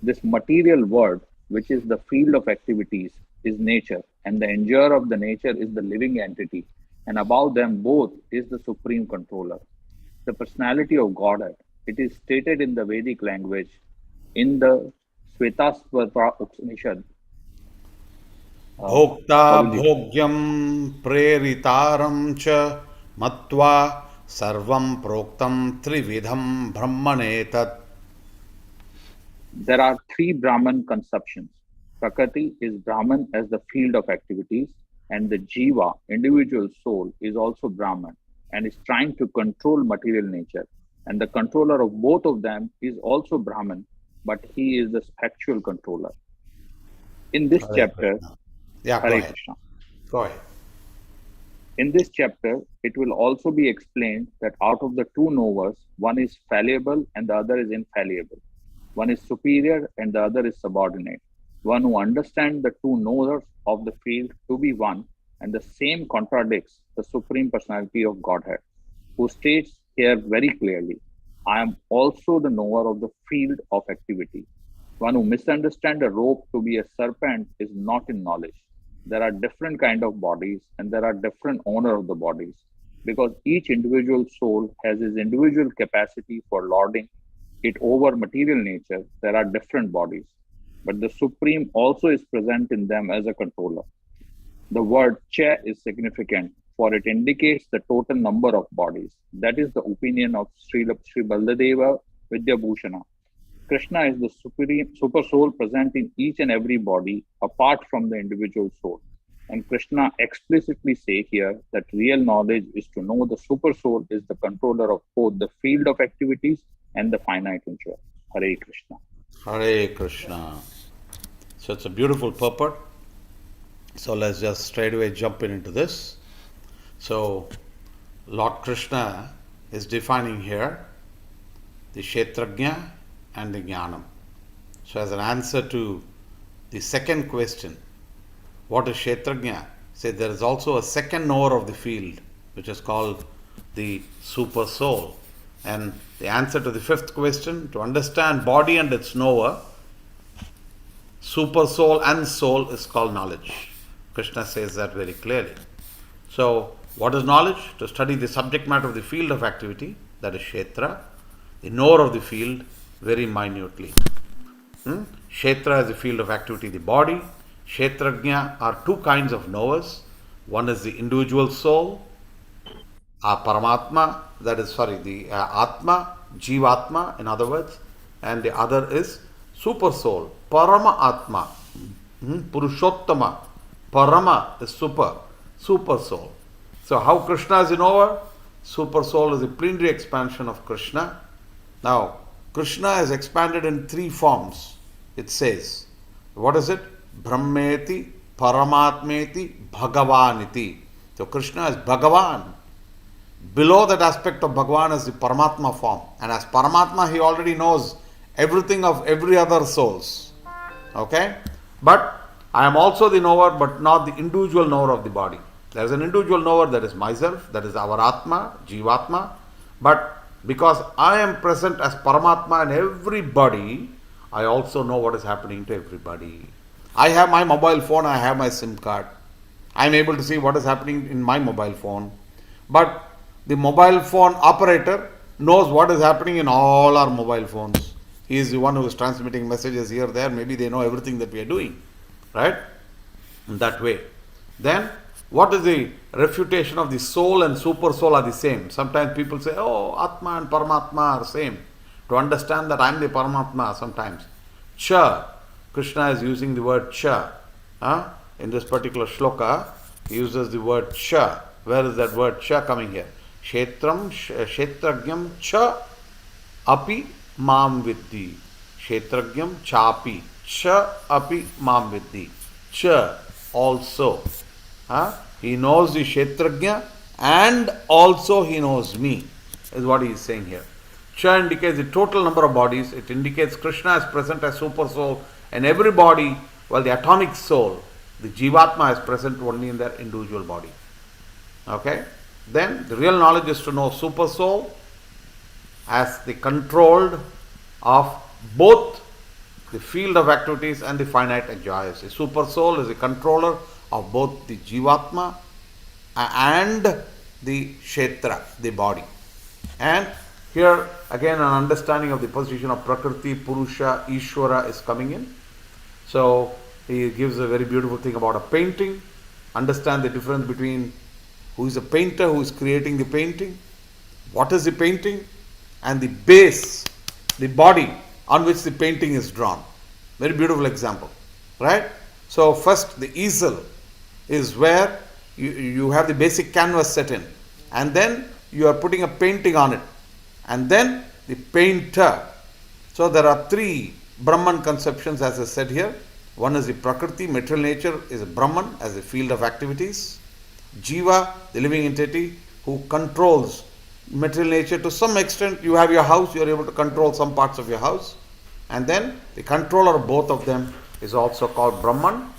This material world, which is the field of activities, is nature, and the enjoyer of the nature is the living entity, and above them both is the supreme controller, the personality of Godhead. It is stated in the Vedic language in the Svetasvatara Upanishad. Bhokta Prabhuji. भोग्यं प्रेरितारं च मत्वा सर्वं प्रोक्तं त्रिविधं ब्रह्मणेतत्. There are three Brahman conceptions. Prakriti is Brahman as the field of activities, and the Jiva, individual soul, is also Brahman and is trying to control material nature. And the controller of both of them is also Brahman, but he is the actual controller. In this chapter, Yeah, go Hare ahead. Krishna. Go ahead. In this chapter, it will also be explained that out of the two knowers, one is fallible and the other is infallible. One is superior and the other is subordinate. One who understands the two knowers of the field to be one, and the same contradicts the Supreme Personality of Godhead, who states here very clearly, I am also the knower of the field of activity. One who misunderstands a rope to be a serpent is not in knowledge. There are different kind of bodies and there are different owner of the bodies, because each individual soul has his individual capacity for lording it over material nature. There are different bodies, but the Supreme also is present in them as a controller. The word Cha is significant, for it indicates the total number of bodies. That is the opinion of Sri Vallabha Vidyabhushana. Krishna is the super soul present in each and every body apart from the individual soul. And Krishna explicitly say here that real knowledge is to know the super soul is the controller of both the field of activities and the finite nature. Hare Krishna. Hare Krishna. So it's a beautiful purport. So let's just straight away jump into this. So Lord Krishna is defining here the Kshetrajna and the Jnanam. So as an answer to the second question, what is Kshetrajna? Say there is also a second knower of the field, which is called the super soul. And the answer to the fifth question, to understand body and its knower, super soul and soul is called knowledge. Krishna says that very clearly. So what is knowledge? To study the subject matter of the field of activity, that is Kshetra, the knower of the field very minutely. Kshetra is the field of activity, the body. Kshetrajna are two kinds of knowers. One is the individual soul, Paramatma, that is, the Atma, Jivatma, in other words, and the other is super soul, Parama Atma, Purushottama. Parama is super soul. So how Krishna is the knower? Super soul is the plenary expansion of Krishna. Now, Krishna is expanded in three forms. It says, what is it? Brahmeti, Paramatmeti, Bhagavaniti. So Krishna is Bhagavan. Below that aspect of Bhagavan is the Paramatma form. And as Paramatma, he already knows everything of every other souls. Okay? But I am also the knower, but not the individual knower of the body. There is an individual knower, that is myself, that is our Atma, Jivatma. But because I am present as Paramatma in everybody, I also know what is happening to everybody. I have my mobile phone, I have my SIM card. I am able to see what is happening in my mobile phone. But the mobile phone operator knows what is happening in all our mobile phones. He is the one who is transmitting messages here, there. Maybe they know everything that we are doing. Right? In that way. Then, what is the refutation of the soul and super soul are the same? Sometimes people say, oh, Atma and Paramatma are same. To understand that I am the Paramatma sometimes. Cha. Krishna is using the word cha. In this particular shloka, he uses the word cha. Where is that word cha coming here? Kshetrajnam cha api mam viddhi. Kshetrajnam chapi. Cha api mam viddhi. Cha also. He knows the Kshetrajna and also he knows me, is what he is saying here. Cha indicates the total number of bodies. It indicates Krishna is present as super soul in every body, while the atomic soul, the Jivatma, is present only in their individual body. Okay? Then the real knowledge is to know super soul as the controlled of both the field of activities and the finite enjoyers. The super soul is the controller of both the Jivatma and the Kshetra, the body. And here again an understanding of the position of Prakriti, Purusha, Ishvara is coming in. So he gives a very beautiful thing about a painting. Understand the difference between who is a painter, who is creating the painting, what is the painting, and the base, the body on which the painting is drawn. Very beautiful example, right? So first the easel is where you have the basic canvas set in, and then you are putting a painting on it, and then the painter. So there are three Brahman conceptions, as I said here. One is the Prakriti, material nature is a Brahman as a field of activities. Jiva, the living entity, who controls material nature to some extent. You have your house, you are able to control some parts of your house. And then the controller of both of them is also called Brahman.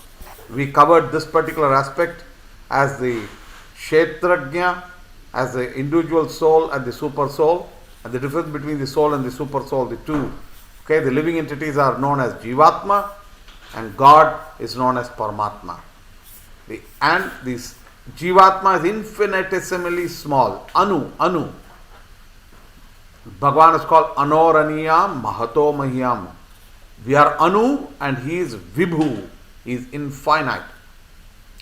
We covered this particular aspect as the Kshetrajna, as the individual soul and the super soul, and the difference between the soul and the super soul, the two. Okay, the living entities are known as Jivatma, and God is known as Paramatma. And this Jivatma is infinitesimally small. Anu. Bhagavan is called Anoraniyam Mahato Mahyam. We are Anu and he is Vibhu. He is infinite.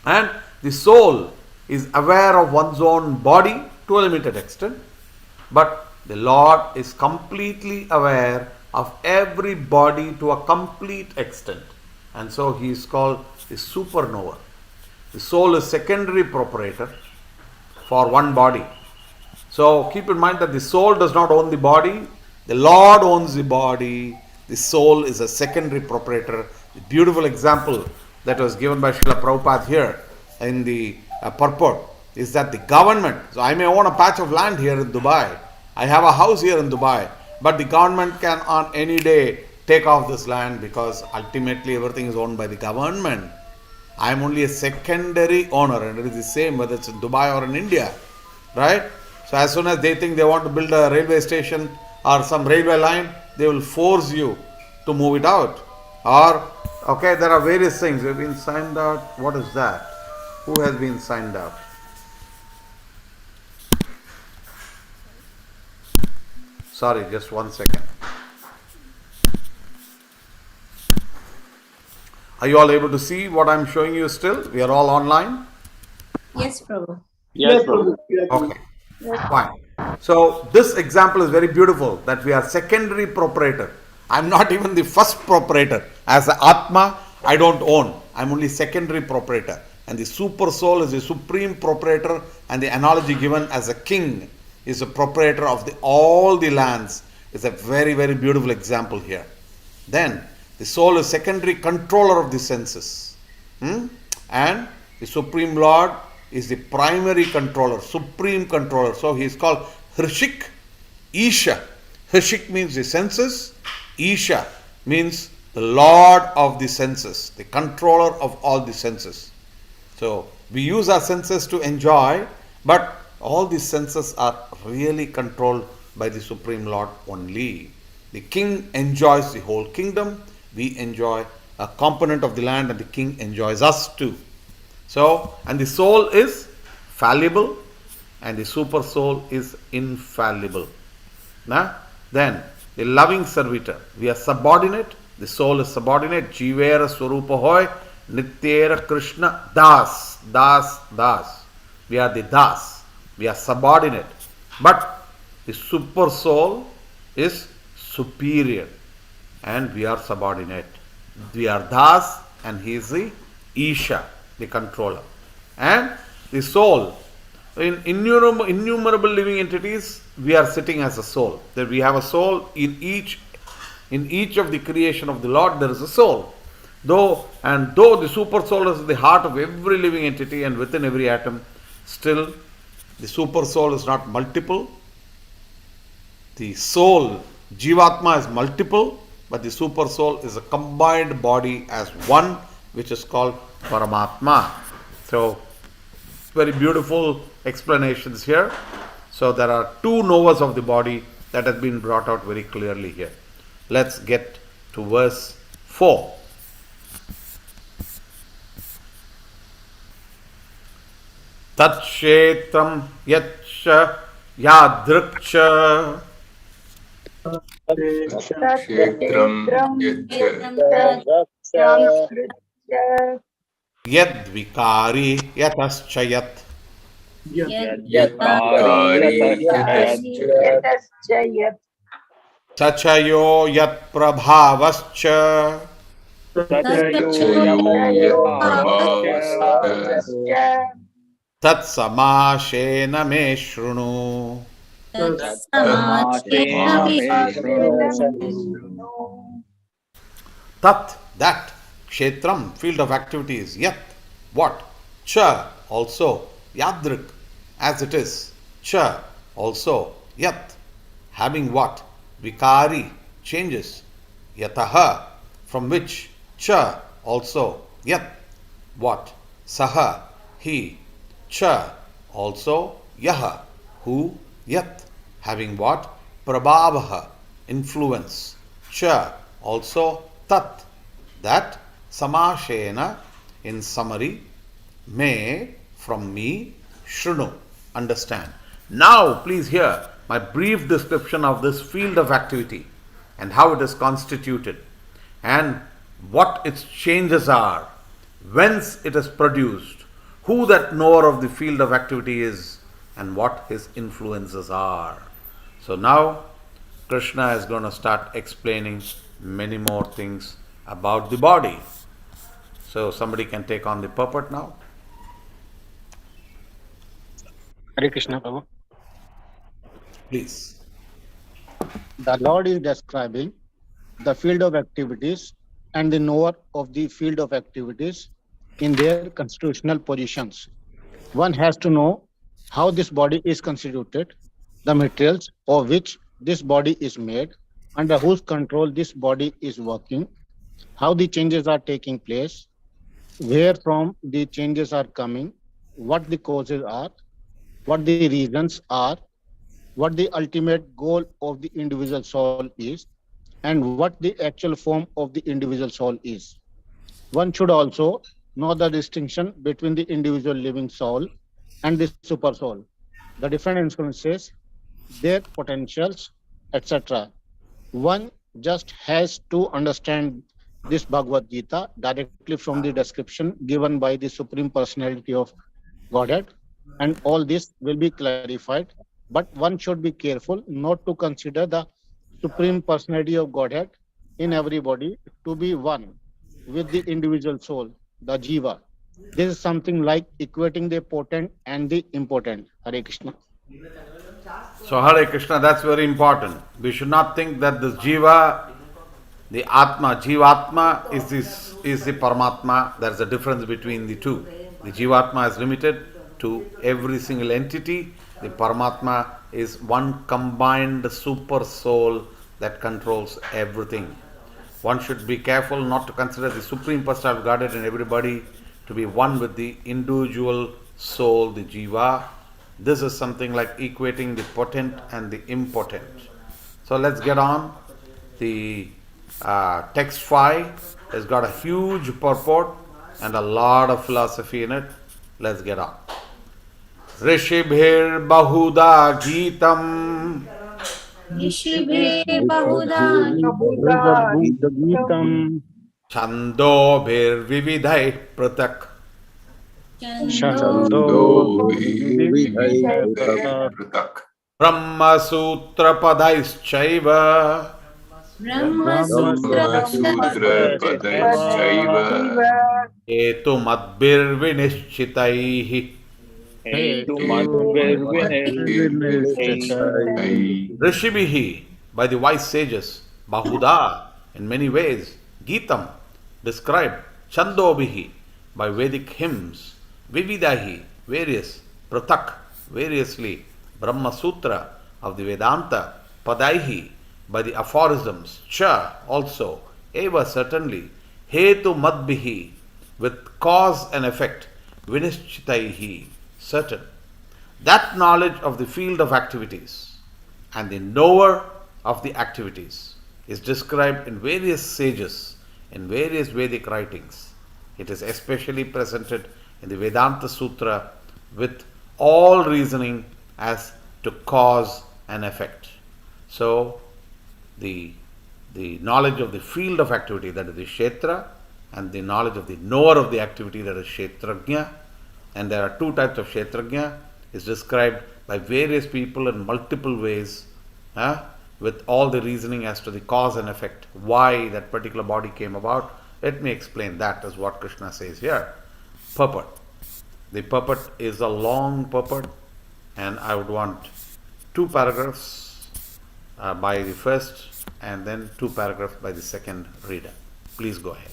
And the soul is aware of one's own body to a limited extent. But the Lord is completely aware of every body to a complete extent. And so he is called the superknower. The soul is secondary proprietor for one body. So keep in mind that the soul does not own the body. The Lord owns the body. The soul is a secondary proprietor. The beautiful example that was given by Srila Prabhupada here in the purport is that the government, so I may own a patch of land here in Dubai. I have a house here in Dubai. But the government can on any day take off this land because ultimately everything is owned by the government. I am only a secondary owner, and it is the same whether it's in Dubai or in India, right? So as soon as they think they want to build a railway station or some railway line, they will force you to move it out. Or, okay, there are various things. We have been signed out. What is that? Who has been signed out? Sorry, just 1 second. Are you all able to see what I am showing you still? We are all online? Yes, Prabhu. Yes, Prabhu. Okay, fine. So this example is very beautiful, that we are secondary proprietor. I am not even the first proprietor. As an Atma, I don't own. I am only secondary proprietor. And the super soul is the supreme proprietor, and the analogy given as a king is a proprietor of all the lands. Is a very, very beautiful example here. Then the soul is secondary controller of the senses. And the Supreme Lord is the primary controller, supreme controller. So he is called Hrishik, Isha. Hrishik means the senses. Isha means the Lord of the senses, the controller of all the senses. So We use our senses to enjoy, but all these senses are really controlled by the Supreme Lord only. The king enjoys the whole kingdom, we enjoy a component of the land, and the king enjoys us too. So, and the soul is fallible, and the super soul is infallible. Na? Then, the loving servitor. We are subordinate, the soul is subordinate. Jivera Swarupa Hoy, Nityera Krishna Das. Das, Das. We are the Das. We are subordinate. But the super soul is superior, and we are subordinate. We are Das, and he is the Isha, the controller. And the soul, in innumerable living entities, we are sitting as a soul. That we have a soul in each of the creation of the Lord. There is a soul. Though the super soul is the heart of every living entity and within every atom, still the super soul is not multiple. The soul, Jivatma, is multiple, but the super soul is a combined body as one, which is called Paramatma. So, very beautiful explanations here. So, there are two knowers of the body that has been brought out very clearly here. Let's get to verse 4. Tat kshetram yaccha yadrikcha Kshetram yad vikari yatascha yat Yadvikari Yataschayat tachayo yat prabhavascha Tachayo Yatprabhavascha tat samashena me shrunu. Tat, that, kshetram, field of activities, yat, what, cha, also, yadrik, as it is, cha, also, yat, having what, vikari, changes, yataha, from which, cha, also, yat, what, saha, he, cha, also, yaha, who, yat, having what, prabhavaha, influence, cha, also, tat, that, samashena, in summary, may, from me, shrunu, understand. Now, please hear my brief description of this field of activity and how it is constituted and what its changes are, whence it is produced, who that knower of the field of activity is, and what his influences are. So now, Krishna is going to start explaining many more things about the body. So somebody can take on the purport now. Hare Krishna, Prabhu. Please. The Lord is describing the field of activities and the knower of the field of activities in their constitutional positions. One has to know how this body is constituted, the materials of which this body is made, under whose control this body is working, how the changes are taking place, where from the changes are coming, what the causes are, what the reasons are, what the ultimate goal of the individual soul is, and what the actual form of the individual soul is. One should also know the distinction between the individual living soul and the super soul, the different influences, their potentials, etc. One just has to understand this Bhagavad Gita directly from the description given by the Supreme Personality of Godhead, and all this will be clarified. But one should be careful not to consider the Supreme Personality of Godhead in everybody to be one with the individual soul, the Jiva. This is something like equating the potent and the important. Hare Krishna. So Hare Krishna, that's very important. We should not think that this Jiva, the Atma, Jivatma is the Paramatma. There is a difference between the two. The Jivatma is limited to every single entity. The Paramatma is one combined super soul that controls everything. One should be careful not to consider the Supreme Personality of Godhead in everybody to be one with the individual soul, the jiva. This is something like equating the potent and the impotent. So let's get on. The text 5 has got a huge purport and a lot of philosophy in it. Let's get on. Rishibhir Bahuda Geetam ऋषिभिः बहुधा Gita Chandobhir Vividhai Pratak छन्दो छन्दोभिः पृथक् Brahma Sutra Padaishchaiva ब्रह्मसूत्रपदैश्चैव Etumadbhir Vinishchitaihi Rishibhihi, by the wise sages, Bahuda, in many ways, Geetam, described, Chandobhihi, by Vedic hymns, Vividahi, various, Pratak, variously, Brahma Sutra of the Vedanta, Padaihi, by the aphorisms, Cha, also, Eva, certainly, Hetu Madbihi, with cause and effect, Vinishchitaihi, certain. That knowledge of the field of activities and the knower of the activities is described in various sages, in various Vedic writings. It is especially presented in the Vedanta Sutra with all reasoning as to cause and effect. So, the knowledge of the field of activity, that is the Kshetra, and the knowledge of the knower of the activity, that is Kshetrajna, and there are two types of Kshetrajna, is described by various people in multiple ways, with all the reasoning as to the cause and effect, why that particular body came about. Let me explain that, is what Krishna says here. Purport. The purport is a long purport, and I would want 2 paragraphs by the first and then 2 paragraphs by the second reader. Please go ahead.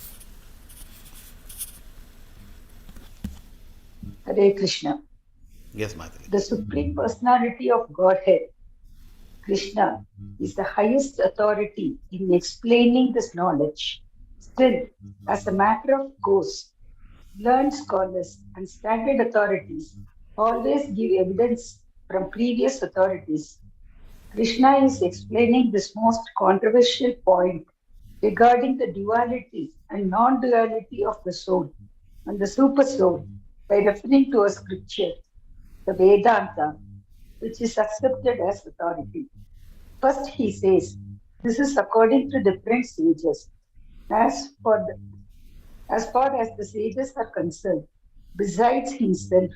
Hare Krishna. Yes, Maitri. The Supreme Personality of Godhead, Krishna, is the highest authority in explaining this knowledge. Still, as a matter of course, learned scholars and standard authorities always give evidence from previous authorities. Krishna is explaining this most controversial point regarding the duality and non-duality of the soul and the super soul by referring to a scripture, the Vedanta, which is accepted as authority. First, he says, this is according to different sages. As far as the sages are concerned, besides himself,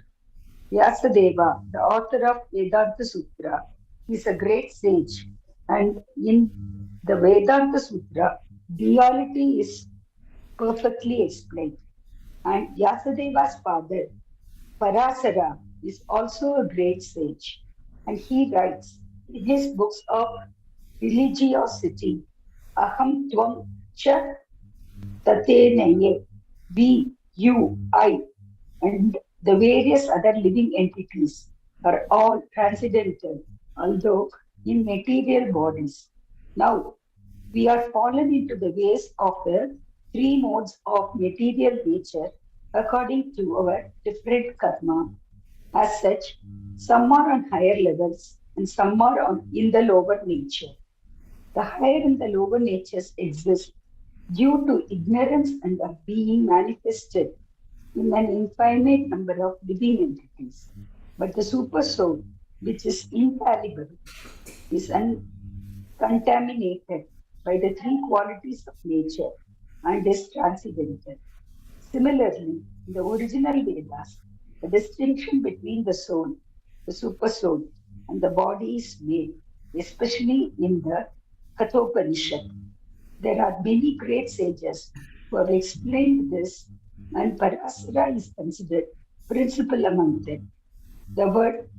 Vyasadeva, the author of Vedanta Sutra, is a great sage, and in the Vedanta Sutra, duality is perfectly explained. And Vyasadeva's father, Parasara, is also a great sage, and he writes in his books of religiosity, Aham Tvam Cha Tatenaye, we, you, I, and the various other living entities are all transcendental, although in material bodies. Now, we are fallen into the ways of the 3 modes of material nature according to our different karma. As such, some are on higher levels and some are in the lower nature. The higher and the lower natures exist due to ignorance and are being manifested in an infinite number of living entities. But the super soul, which is infallible, is uncontaminated by the 3 qualities of nature and is transcendental. Similarly, in the original Vedas, the distinction between the soul, the super soul, and the body is made, especially in the Kathopanishad. There are many great sages who have explained this, and Parasara is considered principal among them. The word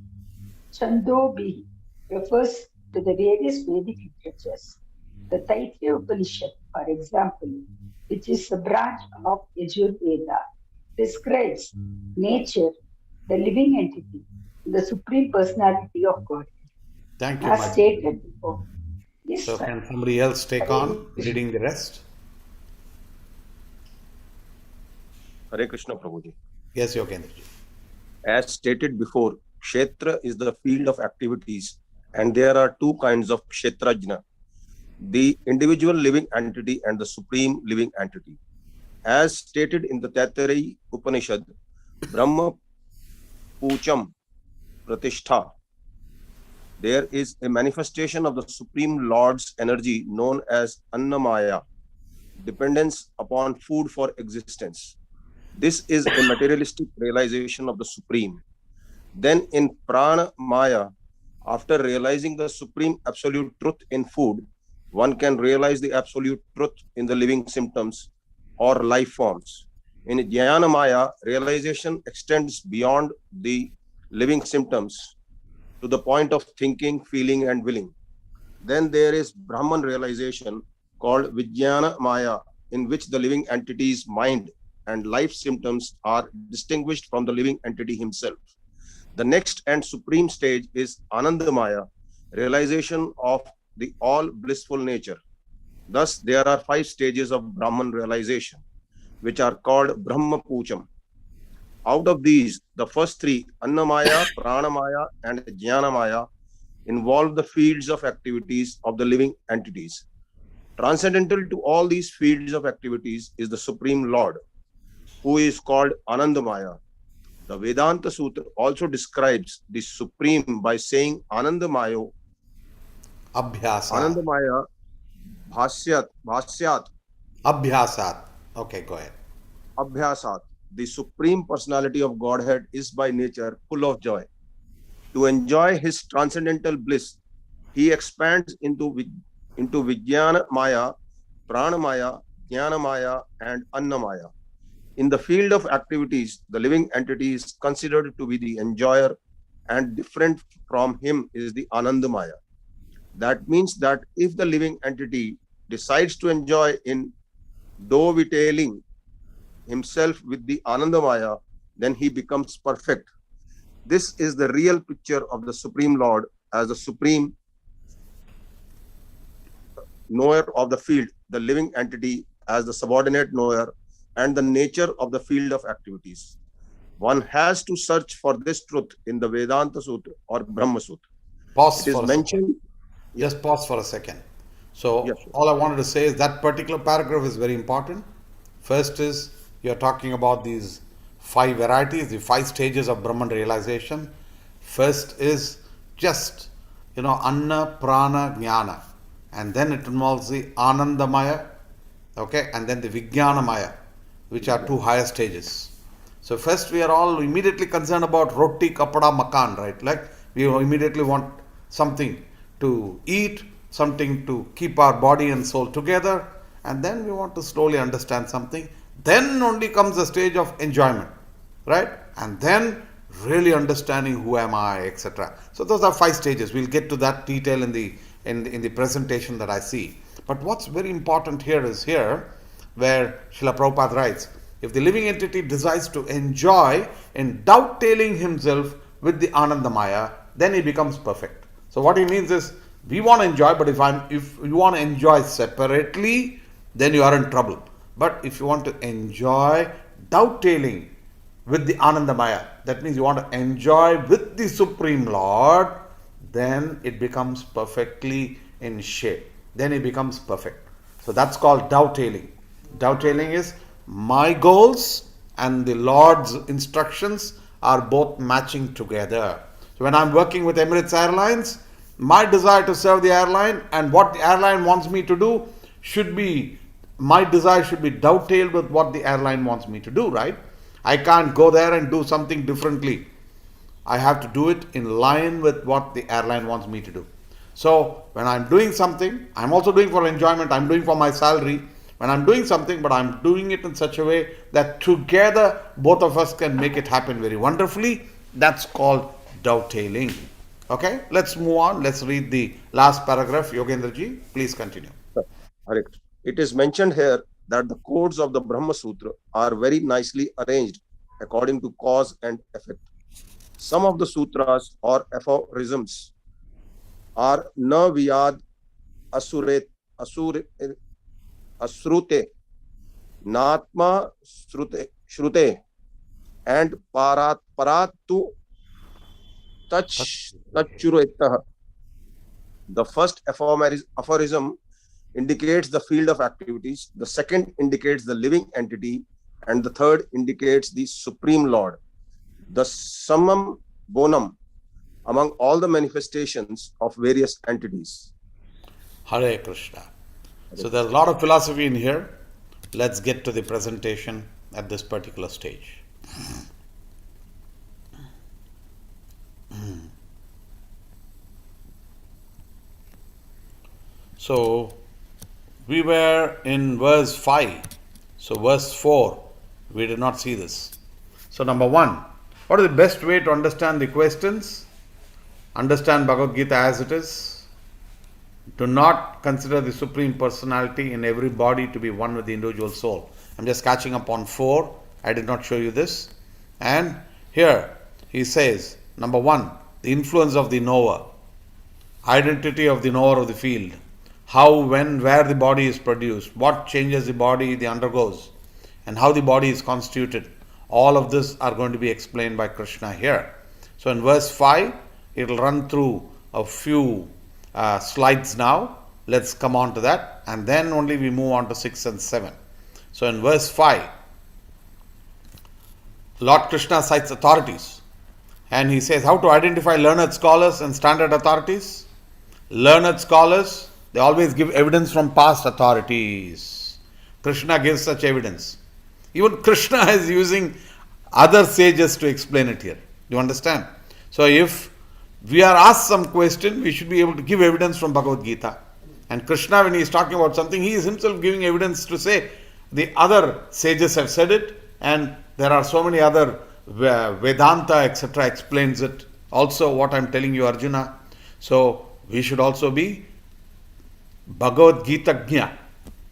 Chandobhi refers to the various Vedic literatures. The Taittiriya Upanishad, for example, which is a branch of Yajurveda, describes nature, the living entity, the Supreme Personality of God. Thank you, As Maitri. stated before. Yes, So sir. can somebody else take on reading the rest? Hare Krishna Prabhuji. Yes, Yogendraji. As stated before, Kshetra is the field of activities, and there are two kinds of Kshetrajna, the individual living entity and the supreme living entity. As stated in the Taittiriya Upanishad, Brahma Pucham Pratishtha, there is a manifestation of the Supreme Lord's energy known as Annamaya, dependence upon food for existence. This is a materialistic realization of the Supreme. Then in Prana Maya, after realizing the supreme absolute truth in food, one can realize the absolute truth in the living symptoms or life forms. In Jnana Maya, realization extends beyond the living symptoms to the point of thinking, feeling, and willing. Then there is Brahman realization called Vijnana Maya, in which the living entity's mind and life symptoms are distinguished from the living entity himself. The next and supreme stage is Anandamaya, realization of the all blissful nature. Thus, there are 5 stages of Brahman realization, which are called Brahma Pucham. Out of these, the first 3, Annamaya, Pranamaya, and Jnanamaya, involve the fields of activities of the living entities. Transcendental to all these fields of activities is the Supreme Lord, who is called Anandamaya. The Vedanta Sutra also describes the Supreme by saying Anandamayo, Abhyasa. Anandamaya Bhasyat, Abhyasat. Okay, go ahead. Abhyasat. The Supreme Personality of Godhead is by nature full of joy. To enjoy his transcendental bliss, he expands into Vijnana Maya, Pranamaya, Jnanamaya, and Annamaya. In the field of activities, the living entity is considered to be the enjoyer, and different from him is the Anandamaya. That means that if the living entity decides to enjoy in dovetailing himself with the Anandamaya, then he becomes perfect. This is the real picture of the Supreme Lord as the supreme knower of the field, the living entity as the subordinate knower, and the nature of the field of activities. One has to search for this truth in the Vedanta Sutra or Brahma Sutra. Pause It is for a mentioned. second. Just pause for a second. So, Yes, all I wanted to say is that particular paragraph is very important. First is you're talking about these 5 varieties, the 5 stages of Brahman realization. First is just, Anna, Prana, Jnana. And then it involves the Anandamaya, okay, and then the Vijnanamaya, which are 2 higher stages. So first we are all immediately concerned about roti, kapada, makan, right? Like we immediately want something to eat, something to keep our body and soul together, and then we want to slowly understand something. Then only comes the stage of enjoyment, right? And then really understanding who am I, etc. So those are 5 stages. We'll get to that detail in the presentation that I see. But what's very important here is where Srila Prabhupada writes, if the living entity decides to enjoy in dovetailing himself with the Anandamaya, then he becomes perfect. So what he means is, we want to enjoy, but if you want to enjoy separately, then you are in trouble. But if you want to enjoy dovetailing with the Anandamaya, that means you want to enjoy with the Supreme Lord, then it becomes perfectly in shape. Then it becomes perfect. So that's called dovetailing. Dovetailing is my goals and the Lord's instructions are both matching together. So when I'm working with Emirates Airlines, my desire to serve the airline and what the airline wants me to do my desire should be dovetailed with what the airline wants me to do, right? I can't go there and do something differently. I have to do it in line with what the airline wants me to do. So when I'm doing something, I'm also doing for enjoyment, I'm doing for my salary. When I'm doing something, but I'm doing it in such a way that together both of us can make it happen very wonderfully, that's called dovetailing. Okay, let's move on. Let's read the last paragraph. Yogendra ji, please continue. Hare Krishna. It is mentioned here that the codes of the Brahma Sutra are very nicely arranged according to cause and effect. Some of the sutras or aphorisms are na vyad asure asrute natma Shrute, and Paratu Tachuretah. The first aphorism indicates the field of activities, the second indicates the living entity, and the third indicates the Supreme Lord, the summum bonum among all the manifestations of various entities. Hare Krishna. So there's a lot of philosophy in here. Let's get to the presentation at this particular stage. So we were in verse 5. So verse 4, we did not see this. So number 1, what is the best way to understand the questions? Understand Bhagavad Gita as it is. Do not consider the Supreme Personality in every body to be one with the individual soul. I'm just catching up on 4. I did not show you this. And here he says, number 1, the influence of the knower, identity of the knower of the field, how, when, where the body is produced, what changes the body undergoes, and how the body is constituted. All of this are going to be explained by Krishna here. So in verse 5, it will run through a few slides now. Let's come on to that, and then only we move on to 6 and 7. So in verse 5, Lord Krishna cites authorities, and he says how to identify learned scholars and standard authorities. Learned scholars, they always give evidence from past authorities. Krishna gives such evidence. Even Krishna is using other sages to explain it here. Do you understand? So if we are asked some question, we should be able to give evidence from Bhagavad Gita. And Krishna, when he is talking about something, he is himself giving evidence to say the other sages have said it, and there are so many other Vedanta, etc. explains it. Also what I am telling you, Arjuna. So we should also be Bhagavad Gita Gnya.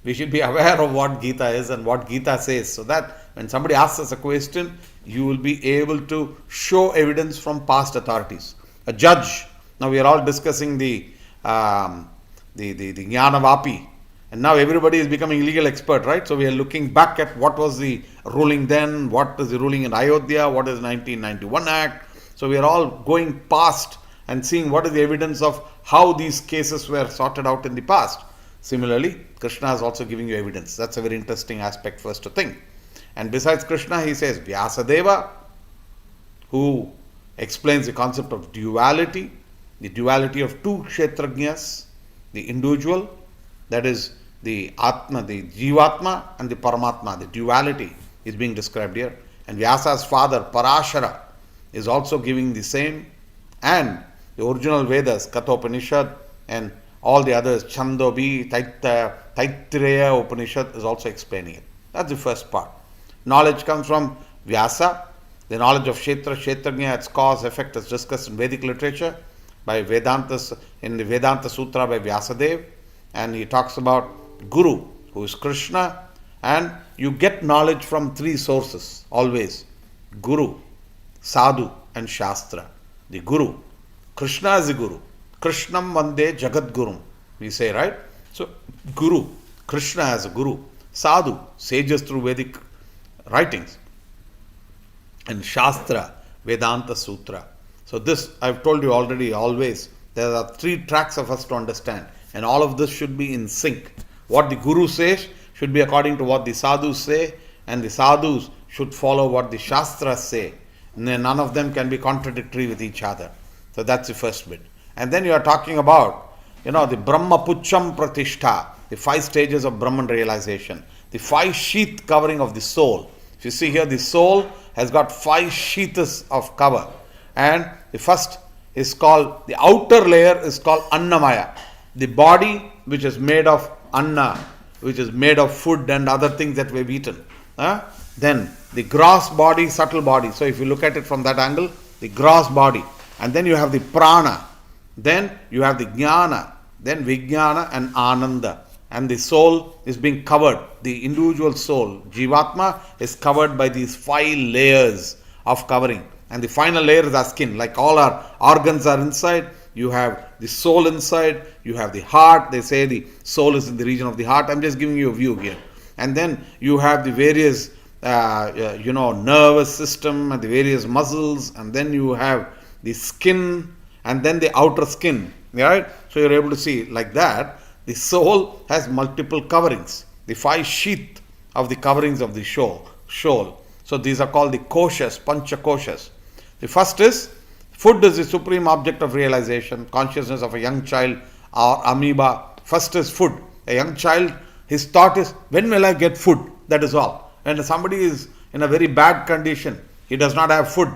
We should be aware of what Gita is and what Gita says, so that when somebody asks us a question, you will be able to show evidence from past authorities. A judge, now we are all discussing the Jnana Vapi, and now everybody is becoming legal expert, right? So we are looking back at what was the ruling then, what is the ruling in Ayodhya, what is 1991 Act. So we are all going past and seeing what is the evidence of how these cases were sorted out in the past. Similarly, Krishna is also giving you evidence. That's a very interesting aspect for us to think. And besides Krishna, he says Vyasadeva, who explains the concept of duality, the duality of two Kshetrajñas, the individual, that is the Atma, the Jivatma, and the Paramatma. The duality is being described here. And Vyasa's father, Parashara, is also giving the same. And the original Vedas, Kathopanishad, and all the others, Chandobi, Taittiriya Upanishad, is also explaining it. That's the first part. Knowledge comes from Vyasa, the knowledge of Kshetra, Kshetrajña, its cause, effect is discussed in Vedic literature by Vedantas, in the Vedanta Sutra by Vyasadeva, and he talks about Guru, who is Krishna, and you get knowledge from 3 sources, always. Guru, Sadhu, and Shastra. The Guru. Krishna is the Guru. Krishnam Vande Jagat Gurum, we say, right? So, Guru, Krishna as a Guru. Sadhu, sages through Vedic writings. And Shastra, Vedanta Sutra. So this, I've told you already, always, there are 3 tracks of us to understand. And all of this should be in sync. What the Guru says should be according to what the Sadhus say, and the Sadhus should follow what the Shastras say. And then none of them can be contradictory with each other. So that's the first bit. And then you are talking about, the Brahma Pucham Pratishtha, the 5 stages of Brahman realization, the 5 sheath covering of the soul. If you see here, the soul has got 5 sheaths of cover. And the first is called, the outer layer is called Annamaya. The body which is made of Anna, which is made of food and other things that we've eaten. Then the gross body, subtle body. So if you look at it from that angle, the gross body. And then you have the Prana. Then you have the Jnana. Then Vijnana and Ananda. And the soul is being covered. The individual soul, Jivatma, is covered by these 5 layers of covering. And the final layer is our skin. Like all our organs are inside, you have the soul inside, you have the heart. They say the soul is in the region of the heart. I'm just giving you a view here. And then you have the various nervous system and the various muscles, and then you have the skin and then the outer skin, right? So you're able to see like that. The soul has multiple coverings, the 5 sheath of the coverings of the soul. So these are called the koshas, pancha koshas. The first is food is the supreme object of realization, consciousness of a young child or amoeba. First is food. A young child, his thought is, when will I get food? That is all. When somebody is in a very bad condition, he does not have food,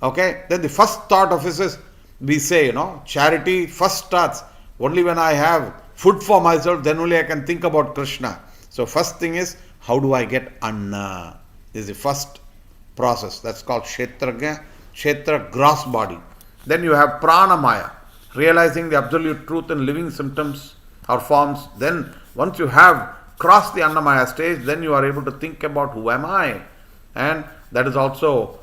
okay, then the first thought of his is, we say, charity first starts only when I have food for myself, then only I can think about Krishna. So first thing is, how do I get anna? This is the first process. That's called kshetra, gross body. Then you have pranamaya, realizing the absolute truth in living symptoms or forms. Then once you have crossed the annamaya stage, then you are able to think about who am I, and that is also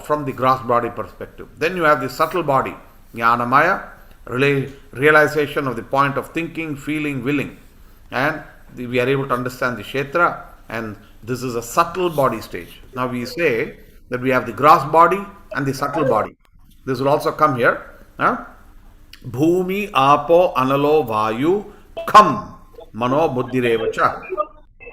from the gross body perspective. Then you have the subtle body, jnanamaya, realization of the point of thinking, feeling, willing, and we are able to understand the kshetra, and this is a subtle body stage. Now we say that we have the gross body and the subtle body. This will also come here. Bhumi, apo, analo, vayu, kham, mano, buddhirevacha.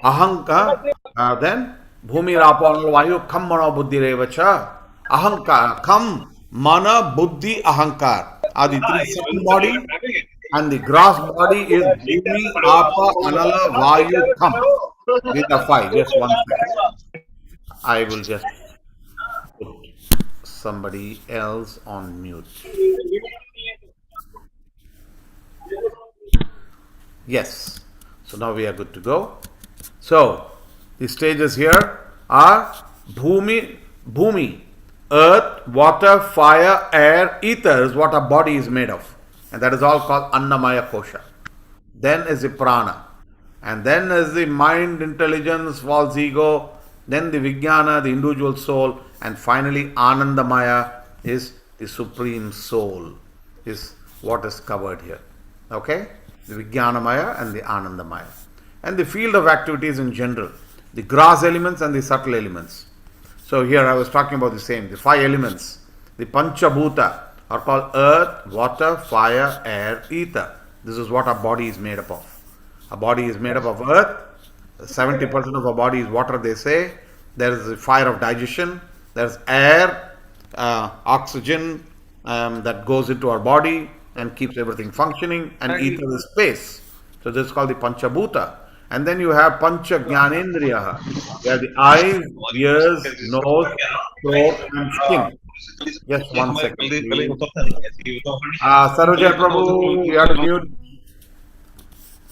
Ahanka, then Bhumi, apo, analo, vayu, kham, mano, buddhirevacha. Ahankar, kham, mana, buddhi, ahankar are the 3 subtle body, and the gross body is Bhumi, apa, anala, vayu, kham. These are 5. Just one second. I will just put somebody else on mute. Yes. So now we are good to go. So the stages here are Bhumi, earth, water, fire, air, ether is what our body is made of. And that is all called Annamaya Kosha. Then is the prana. And then is the mind, intelligence, false ego. Then the Vijnana, the individual soul. And finally Anandamaya is the supreme soul, is what is covered here. Okay? The Vijnanamaya and the Anandamaya. And the field of activities in general. The gross elements and the subtle elements. So here I was talking about the same. The 5 elements. The Panchabhuta are called earth, water, fire, air, ether. This is what our body is made up of. Our body is made up of earth. 70% of our body is water, they say. There is the fire of digestion. There is air, oxygen that goes into our body and keeps everything functioning. And ether is space. So this is called the Panchabhuta. And then you have Pancha Jnanendriya. You have the eyes, ears, nose, throat, and skin. Just one second, please. Sarojay Prabhu, you have to mute.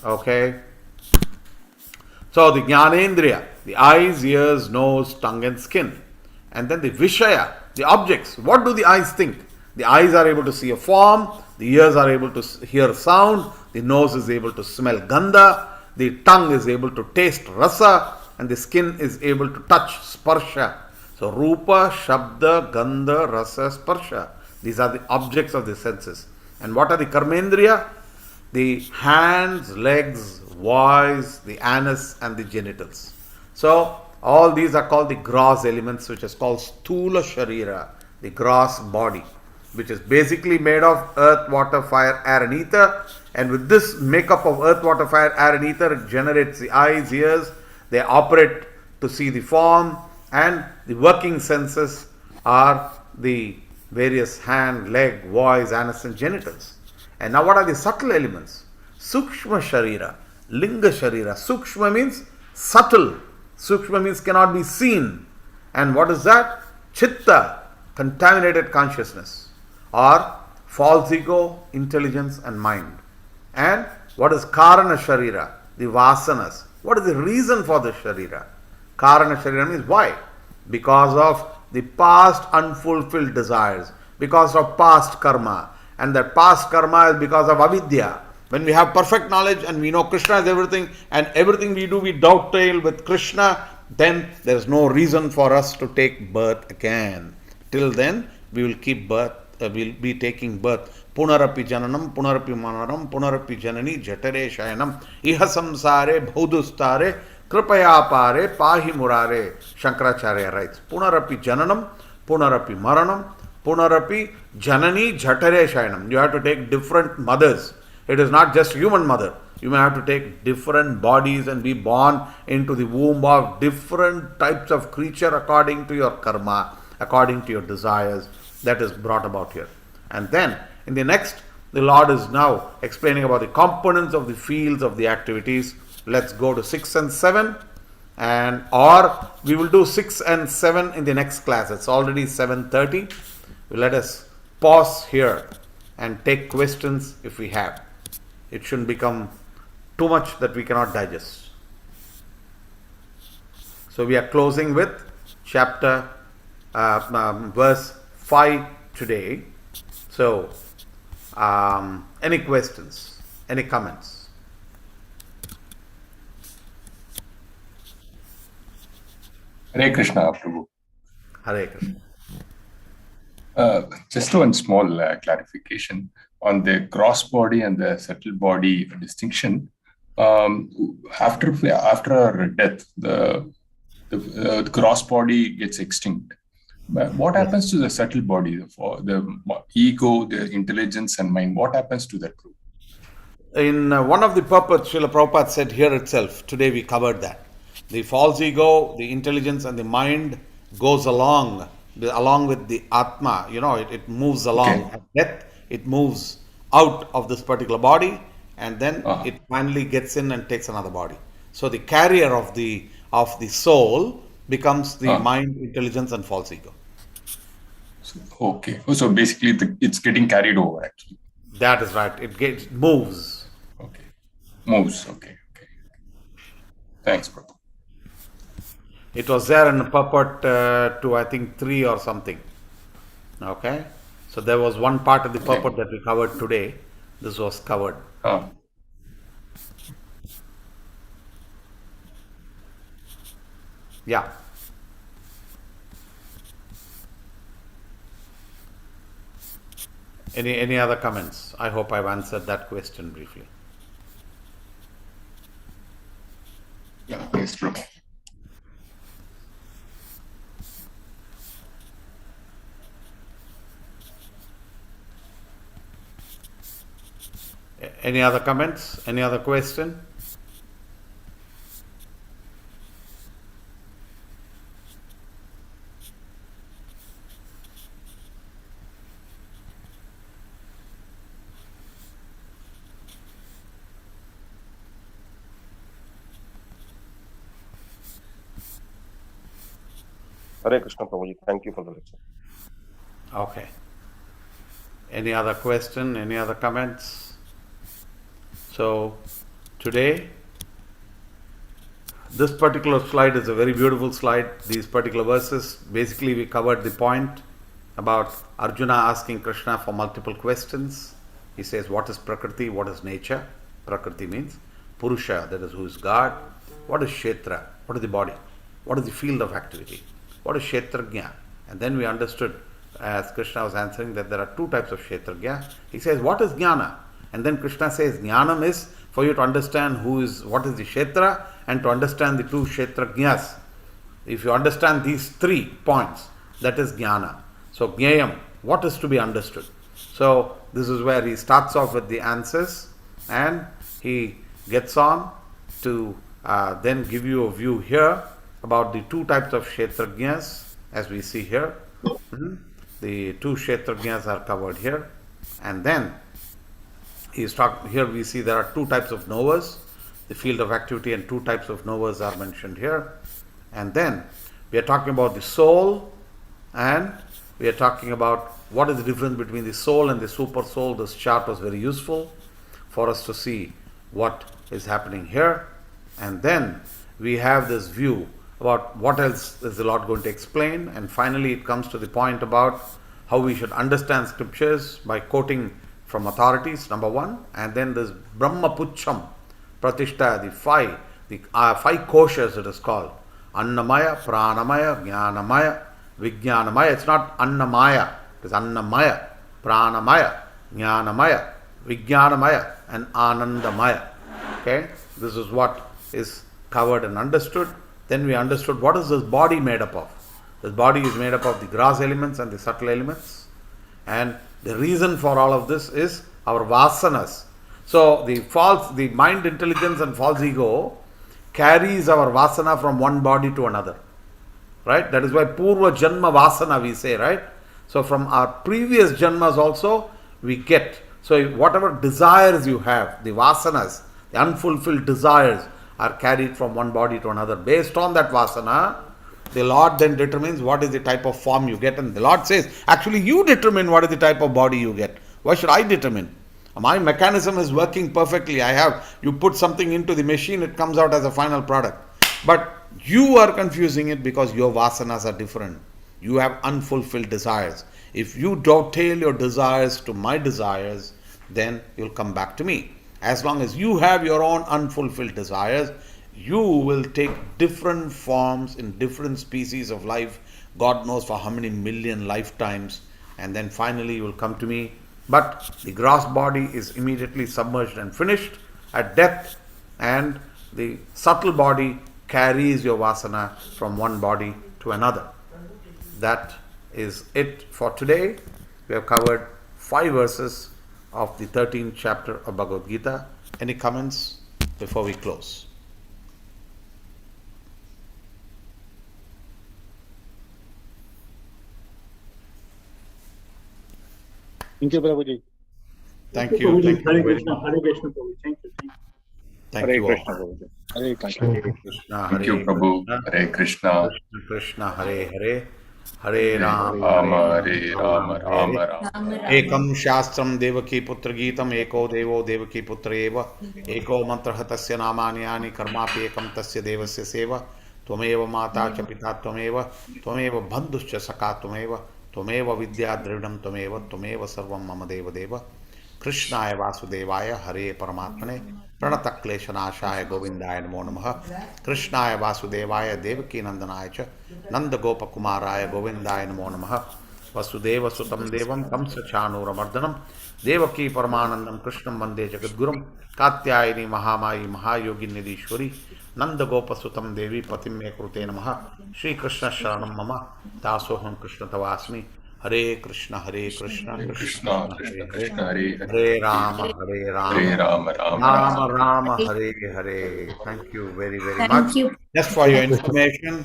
Okay. So the Jnanendriya, the eyes, ears, nose, tongue, and skin. And then the Vishaya, the objects. What do the eyes think? The eyes are able to see a form, the ears are able to hear sound, the nose is able to smell gandha, the tongue is able to taste rasa, and the skin is able to touch sparsha. So rupa, shabda, gandha, rasa, sparsha. These are the objects of the senses. And what are the karmendriya? The hands, legs, voice, the anus, and the genitals. So all these are called the gross elements, which is called sthula sharira, the gross body, which is basically made of earth, water, fire, air, and ether. And with this makeup of earth, water, fire, air, and ether, it generates the eyes, ears. They operate to see the form, and the working senses are the various hand, leg, voice, anus, and genitals. And now what are the subtle elements? Sukshma sharira, linga sharira. Sukshma means subtle. Sukshma means cannot be seen. And what is that? Chitta, contaminated consciousness, or false ego, intelligence, and mind. And what is Karana Sharira? The Vasanas. What is the reason for the Sharira? Karana Sharira means why? Because of the past unfulfilled desires, because of past karma. And that past karma is because of avidya. When we have perfect knowledge and we know Krishna is everything, and everything we do we dovetail with Krishna, then there is no reason for us to take birth again. Till then, we will keep birth, we'll be taking birth. Punarapi jananam, punarapi manaram, punarapi janani, jatare shayanam, iha samsare, bhaudustare, Kripaya pare pahi murare, Shankaracharya writes. Punarapi jananam, punarapi maranam, punarapi janani jhatare shayanam. You have to take different mothers. It is not just human mother. You may have to take different bodies and be born into the womb of different types of creature according to your karma, according to your desires. That is brought about here. And then in the next, the Lord is now explaining about the components of the fields of the activities. Let's go to 6 and 7, and or we will do 6 and 7 in the next class. It's already 7:30. Let us pause here and take questions if we have. It shouldn't become too much that we cannot digest. So we are closing with chapter verse 5 today. So any questions, any comments? Hare Krishna, Prabhu. Hare Krishna. Just one small clarification on the gross body and the subtle body distinction. After our death, the gross body gets extinct. But what happens to the subtle body, the ego, the intelligence and mind? What happens to that group? In one of the purports, Srila Prabhupada said here itself, today we covered that. The false ego, the intelligence and the mind goes along with the Atma. It moves along. Okay. At death, it moves out of this particular body, and then it finally gets in and takes another body. So the carrier of the soul becomes the mind, intelligence and false ego. Okay. So basically it's getting carried over actually. That is right. It moves. Okay. Moves. Okay. Thanks, Prabhu. It was there in the purport to I think 3 or something. Okay. So there was one part of the purport that we covered today. This was covered. Yeah. Any other comments? I hope I've answered that question briefly. Yeah, yes, Prabhu. Any other comments? Any other question? Hare Krishna, Prabhuji. Thank you for the lecture. Okay. Any other question? Any other comments? So, today, this particular slide is a very beautiful slide. These particular verses, basically we covered the point about Arjuna asking Krishna for multiple questions. He says, what is Prakriti? What is nature? Prakriti means Purusha, that is who is God. What is Kshetra? What is the body? What is the field of activity? What is Kshetrajna? And then we understood, as Krishna was answering, that there are 2 types of Kshetrajna. He says, what is Jnana? And then Krishna says, Jnanam is for you to understand what is the Kshetra and to understand the 2 Kshetrajnas. If you understand these 3 points, that is Jnana. So, Jnayam, what is to be understood? So, this is where he starts off with the answers and he gets on to then give you a view here about the 2 types of Kshetrajnas as we see here. The 2 Kshetrajnas are covered here. And then here we see there are 2 types of knowers, the field of activity, and 2 types of knowers are mentioned here. And then we are talking about the soul, and we are talking about what is the difference between the soul and the super soul. This chart was very useful for us to see what is happening here. And then we have this view about what else is the Lord going to explain. And finally it comes to the point about how we should understand scriptures by quoting from authorities, number 1, and then this Brahma Pucham Pratishta, the 5 koshas it is called. Annamaya, Pranamaya, Jnanamaya, Vijnanamaya. It's not Annamaya, it is Annamaya, Pranamaya, Jnanamaya, Vijnanamaya and Anandamaya. Okay, this is what is covered and understood. Then we understood what is this body made up of. This body is made up of the gross elements and the subtle elements. And the reason for all of this is our vasanas. So the mind intelligence and false ego carries our vasana from one body to another. Right? That is why Purva Janma Vasana we say, right? So from our previous Janmas also we get. So whatever desires you have, the vasanas, the unfulfilled desires are carried from one body to another. Based on that vasana, the Lord then determines what is the type of form you get. And the Lord says, actually you determine what is the type of body you get. Why should I determine? My mechanism is working perfectly. You put something into the machine, it comes out as a final product. But you are confusing it because your vasanas are different. You have unfulfilled desires. If you dovetail your desires to my desires, then you'll come back to me. As long as you have your own unfulfilled desires, you will take different forms in different species of life, God knows for how many million lifetimes, and then finally you will come to me. But the gross body is immediately submerged and finished at death, and the subtle body carries your vasana from one body to another. That is it for today. We have covered 5 verses of the 13th chapter of Bhagavad Gita. Any comments before we close? Thank you, Prabhuji. Thank you. Thank you Hare very Krishna, much. Hare Krishna, Prabhu. Thank you. Thank Hare you Krishna, all. Prabhuji. Hare Krishna. Hare Krishna, Thank you, Hare Prabhu. Krishna, Hare Krishna. Krishna Krishna, Hare Hare, Hare Hare Ram, Rama, Hare Hare Ram, Rama, Hare Rama Hare. Rama. Ekam Shastram Devaki Putra Geetam Eko Devo Devaki Putra Eva Eko Mantraha Tasya Namani Yani Karmapi Ekam Tasya Devasya Seva Tvameva Mata Cha Pita Tvameva Tvameva Bandhuscha Saka Tvameva Tvameva Vidya Dridam Tvameva Sarvam Mama Deva Deva Krishnaya Vasudevaya Hare Paramatmane Pranata Kleshanashaya Govindaya Namo Namaha Krishnaya Vasudevaya Devaki Nandanaya Cha Nanda Gopa Kumaraya Govindaya Namo Namaha Vasudeva Sutam Devam Kamsa Chanuramardanam Devaki Paramanandam Krishnam Vande Jagadgurum Katyayani Mahamayi Mahayogini Nanda Gopa Sutam Devi Patimme Krute Namaha Shri Krishna Sharanam Mama Dasoham Krishna Tavasmi Hare Krishna Krishna Hare Krishna Krishna, Krishna Hare Krishna, Hare Hare. Hare Rama Hare Rama, Rama Rama Rama. Rama Hare Hare. Thank you very, very much. Thank you. Just for your information,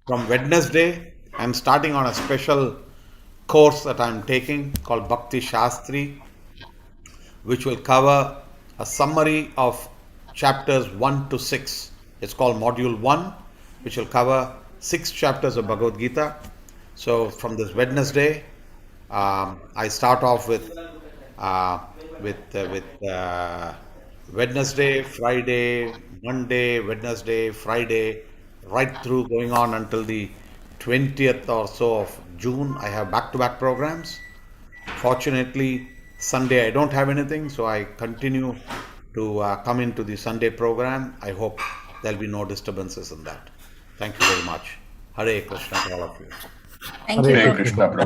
from Wednesday, I'm starting on a special course that I'm taking called Bhakti Shastri, which will cover a summary of chapters 1 to 6. It's called Module 1, which will cover 6 chapters of Bhagavad Gita. So from this Wednesday, I start off with Wednesday, Friday, Monday, Wednesday, Friday, right through going on until the 20th or so of June. I have back-to-back programs. Fortunately, Sunday I don't have anything, so I continue to come into the Sunday program. I hope there'll be no disturbances in that. Thank you very much. Hare Krishna to all of you. Thank you, Hare Prabhu. Krishna, Prabhu.